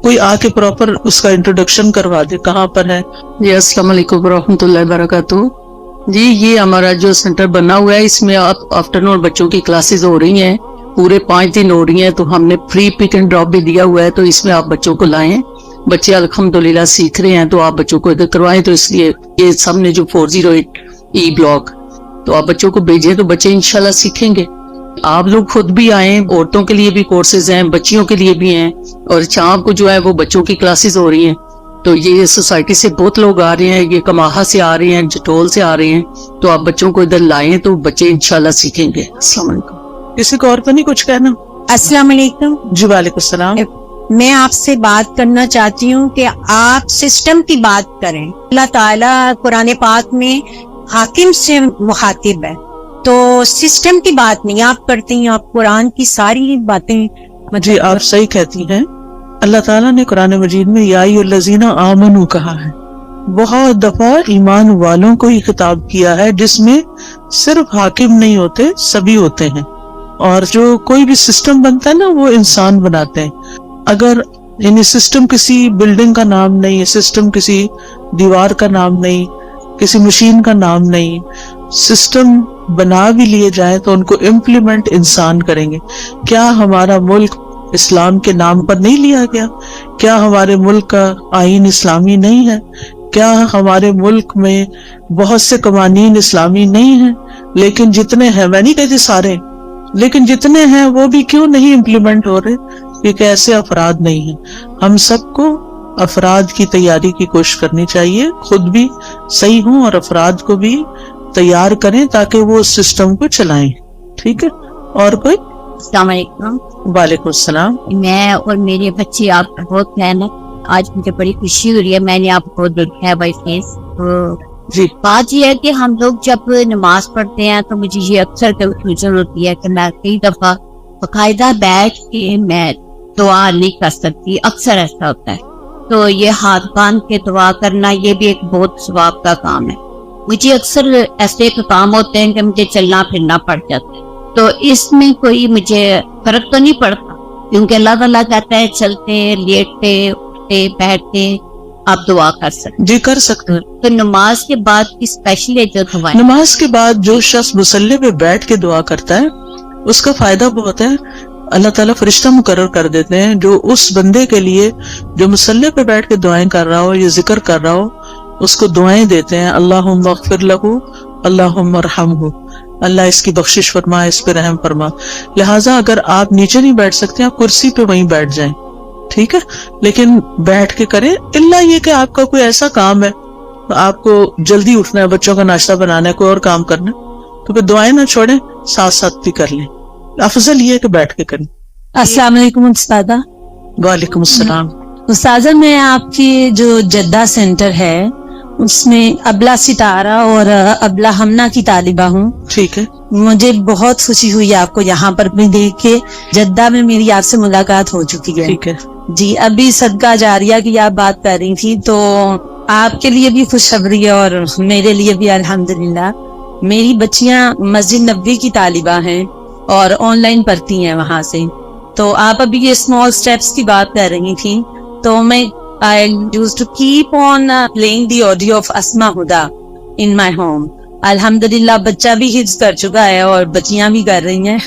کوئی آ کے پراپر اس کا انٹروڈکشن کروا دے, کہاں پر ہے. جی السلام علیکم ورحمۃ اللہ وبرکاتہ. جی یہ ہمارا جو سینٹر بنا ہوا ہے, اس میں آپ آفٹرنون بچوں کی کلاسز ہو رہی ہیں, پورے 5 دن ہو رہی ہیں. تو ہم نے فری پک اینڈ ڈراپ بھی دیا ہوا ہے, تو اس میں آپ بچوں کو لائیں. بچے الحمدللہ سیکھ رہے ہیں, تو آپ بچوں کو ادھر کروائیں. تو اس لیے یہ سب نے جو 408 ای بلاک, تو آپ بچوں کو بھیجیں, تو بچے انشاءاللہ سیکھیں گے. آپ لوگ خود بھی آئیں, عورتوں کے لیے بھی کورسز ہیں, بچیوں کے لیے بھی ہیں, اور شام کو جو ہے وہ بچوں کی کلاسز ہو رہی ہیں. تو یہ سوسائٹی سے بہت لوگ آ رہے ہیں, یہ کماہا سے آ رہے ہیں, جٹول سے آ رہے ہیں. تو آپ بچوں کو ادھر لائیں, تو بچے انشاءاللہ سیکھیں گے. السلام علیکم. کسی کو اور تو نہیں کچھ کہنا؟ السلام علیکم. جی وعلیکم السلام. میں آپ سے بات کرنا چاہتی ہوں کہ آپ سسٹم کی بات کریں. اللہ تعالیٰ قرآن پاک میں حاکم سے مخاطب ہے, تو سسٹم کی بات نہیں آپ کرتی ہیں, آپ قرآن کی ساری باتیں. جی آپ صحیح کہتی ہیں. اللہ تعالیٰ نے قرآن مجید میں یا ایھا الذین آمنوا کہا ہے. بہت دفعہ ایمان والوں کو ہی خطاب کیا ہے, جس میں صرف حاکم نہیں ہوتے, سبھی ہوتے ہیں. اور جو کوئی بھی سسٹم بنتا ہے نا وہ انسان بناتے ہیں. اگر یعنی سسٹم کسی بلڈنگ کا نام نہیں ہے, سسٹم کسی دیوار کا نام نہیں, کسی مشین کا نام نہیں. سسٹم بنا بھی لیے جائیں تو ان کو امپلیمنٹ انسان کریں گے. کیا ہمارا ملک اسلام کے نام پر نہیں لیا گیا؟ کیا ہمارے ملک کا آئین اسلامی نہیں ہے؟ کیا ہمارے ملک میں بہت سے قوانین اسلامی نہیں ہیں؟ لیکن جتنے ہیں, میں نہیں کہتی سارے, لیکن جتنے ہیں وہ بھی کیوں نہیں امپلیمنٹ ہو رہے؟ کیونکہ ایسے افراد نہیں ہیں. ہم سب کو افراد کی تیاری کی کوشش کرنی چاہیے, خود بھی صحیح ہوں اور افراد کو بھی تیار کریں تاکہ وہ اس سسٹم کو چلائیں. ٹھیک ہے, اور کوئی؟ السلام علیکم. وعلیکم السلام. میں اور میرے بچے آپ کا بہت فین ہے. آج مجھے بڑی خوشی ہو رہی ہے, میں نے آپ کو دیکھا ہے بائی فیس. جی, بات یہ ہے کہ ہم لوگ جب نماز پڑھتے ہیں تو مجھے یہ اکثر کنفیوژن ہوتی ہے کہ میں کئی دفعہ باقاعدہ بیٹھ کے میں دعا نہیں کر سکتی. اکثر ایسا ہوتا ہے. تو یہ ہاتھ باندھ کے دعا کرنا یہ بھی ایک بہت ثواب کا کام ہے. مجھے اکثر ایسے کام ہوتے ہیں کہ مجھے چلنا پھرنا پڑ جاتا ہے. تو اس میں کوئی مجھے فرق تو نہیں پڑتا کیونکہ اللہ تعالیٰ کہتا ہے چلتے لیٹتے اٹھتے بیٹھتے آپ دعا کر سکتے. جی کر سکتے ہیں. تو نماز کے بعد کی اسپیشلی جو دعائیں, نماز کے بعد جو شخص مصلی پہ بیٹھ کے دعا کرتا ہے اس کا فائدہ بہت ہے. اللہ تعالیٰ فرشتہ مقرر کر دیتے ہیں جو اس بندے کے لیے جو مصلی پہ بیٹھ کے دعائیں کر رہا ہو یا ذکر کر رہا ہو اس کو دعائیں دیتے ہیں. اللہم اغفر لہ, اللہم ارحمہ, اللہ اس کی بخشش فرما, اس پہ رحم فرما. لہٰذا اگر آپ نیچے نہیں بیٹھ سکتے آپ کرسی پہ وہیں بیٹھ جائیں. ٹھیک ہے, لیکن بیٹھ کے کریں. الا یہ کہ آپ کا کوئی ایسا کام ہے آپ کو جلدی اٹھنا ہے, بچوں کا ناشتہ بنانا ہے, کوئی اور کام کرنا ہے, تو پھر دعائیں نہ چھوڑیں, ساتھ ساتھ بھی کر لیں. افضل یہ ہے کہ بیٹھ کے کریں. السلام علیکم استاذہ. وعلیکم السلام. استاذہ میں آپ کی جو جدہ سینٹر ہے اس میں ابلا ستارہ اور ابلا ہمنا کی طالبہ ہوں. ٹھیک ہے, مجھے بہت خوشی ہوئی آپ کو یہاں پر بھی دیکھ کے. جدہ میں میری آپ سے ملاقات ہو چکی ہے. ٹھیک ہے. جی, ابھی صدقہ جاریہ کی آپ بات کر رہی تھی تو آپ کے لیے بھی خوشخبری ہے اور میرے لیے بھی الحمدللہ. میری بچیاں مسجد نبوی کی طالبہ ہیں اور آن لائن پڑھتی ہیں وہاں سے. تو آپ ابھی یہ اسمال اسٹیپس کی بات کر رہی تھی تو میں I used to keep on playing the audio of Asma Huda in my home. الحمدللہ بچہ بھی حفظ کر چکا ہے اور بچیاں بھی کر رہی ہیں.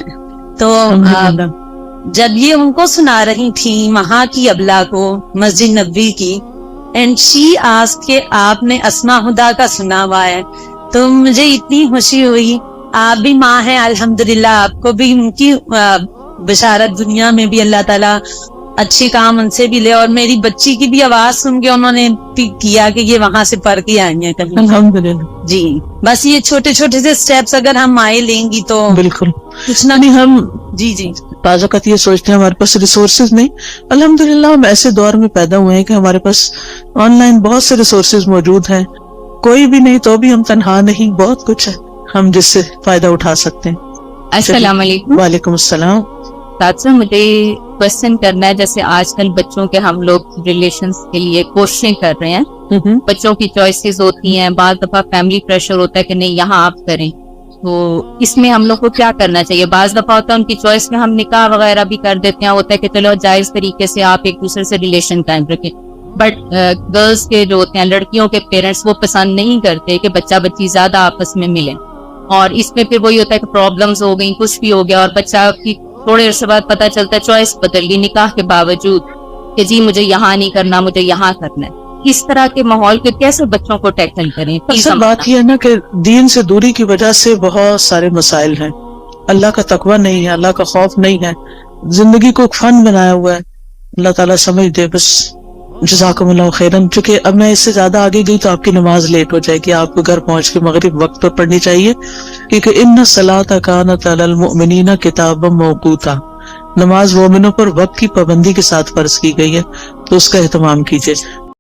تو جب یہ ان کو سنا رہی تھی وہاں کی ابلا کو مسجد نبوی کی, اینڈ شی آسکڈ کہ آپ نے اسما ہدا کا سنا ہوا ہے, تو مجھے اتنی خوشی ہوئی. آپ بھی ماں ہیں الحمدللہ, آپ کو بھی ان کی بشارت دنیا میں بھی اللہ تعالیٰ اچھے کام ان سے بھی لے. اور میری بچی کی بھی آواز سن کے انہوں نے کیا کہ یہ وہاں سے پڑھ کے آئی ہیں کبھی. الحمدللہ. جی, بس یہ چھوٹے چھوٹے سے سٹیپس اگر ہم مائیں لیں گی تو بالکل کچھ نہ. ہم جی بعض اوقات یہ سوچتے ہیں ہمارے پاس ریسورسز نہیں. الحمدللہ ہم ایسے دور میں پیدا ہوئے ہیں کہ ہمارے پاس آن لائن بہت سے ریسورسز موجود ہیں. کوئی بھی نہیں تو بھی ہم تنہا نہیں, بہت کچھ ہے ہم جس سے فائدہ اٹھا سکتے ہیں. السلام علیکم. وعلیکم السلام. ساتھ مجھے کوشچن کرنا ہے, جیسے آج کل بچوں کے ہم لوگ ریلیشنز کے لیے کوششیں کر رہے ہیں. بچوں کی چوائسیز ہوتی ہیں, بعض دفعہ فیملی پریشر ہوتا ہے کہ نہیں یہاں آپ کریں, تو اس میں ہم لوگ کو کیا کرنا چاہیے؟ بعض دفعہ ہوتا ہے ان کی چوائس میں ہم نکاح وغیرہ بھی کر دیتے ہیں, ہوتا ہے کہ چلو جائز طریقے سے آپ ایک دوسرے سے ریلیشن قائم رکھیں, بٹ گرلس کے جو ہوتے ہیں لڑکیوں کے پیرنٹس وہ پسند نہیں کرتے کہ بچہ بچی زیادہ آپس میں ملیں, اور اس میں پھر وہی ہوتا ہے کہ پرابلمز ہو گئی, کچھ بھی ہو گیا, اور بچہ کی تھوڑے عرصے بعد پتہ چلتا ہے چوائس بدل گئی نکاح کے باوجود کہ جی مجھے یہاں نہیں کرنا, مجھے یہاں کرنا ہے. اس طرح کے ماحول کے کیسے بچوں کو ٹیکل کریں؟ اصل بات یہ ہے نا کہ دین سے دوری کی وجہ سے بہت سارے مسائل ہیں. اللہ کا تقوی نہیں ہے, اللہ کا خوف نہیں ہے, زندگی کو فن بنایا ہوا ہے. اللہ تعالیٰ سمجھ دے بس. جزاکم اللہ خیرن. چونکہ اب میں اس سے زیادہ آگے گئی تو آپ کی نماز لیٹ ہو جائے گی, آپ کو گھر پہنچ کے مغرب وقت پر پڑھنی چاہیے, کیونکہ ان الصلاۃ کانت علی المؤمنین کتابا موقوتا, نماز مومنوں پر وقت کی پابندی کے ساتھ فرض کی گئی ہے, تو اس کا اہتمام کیجیے.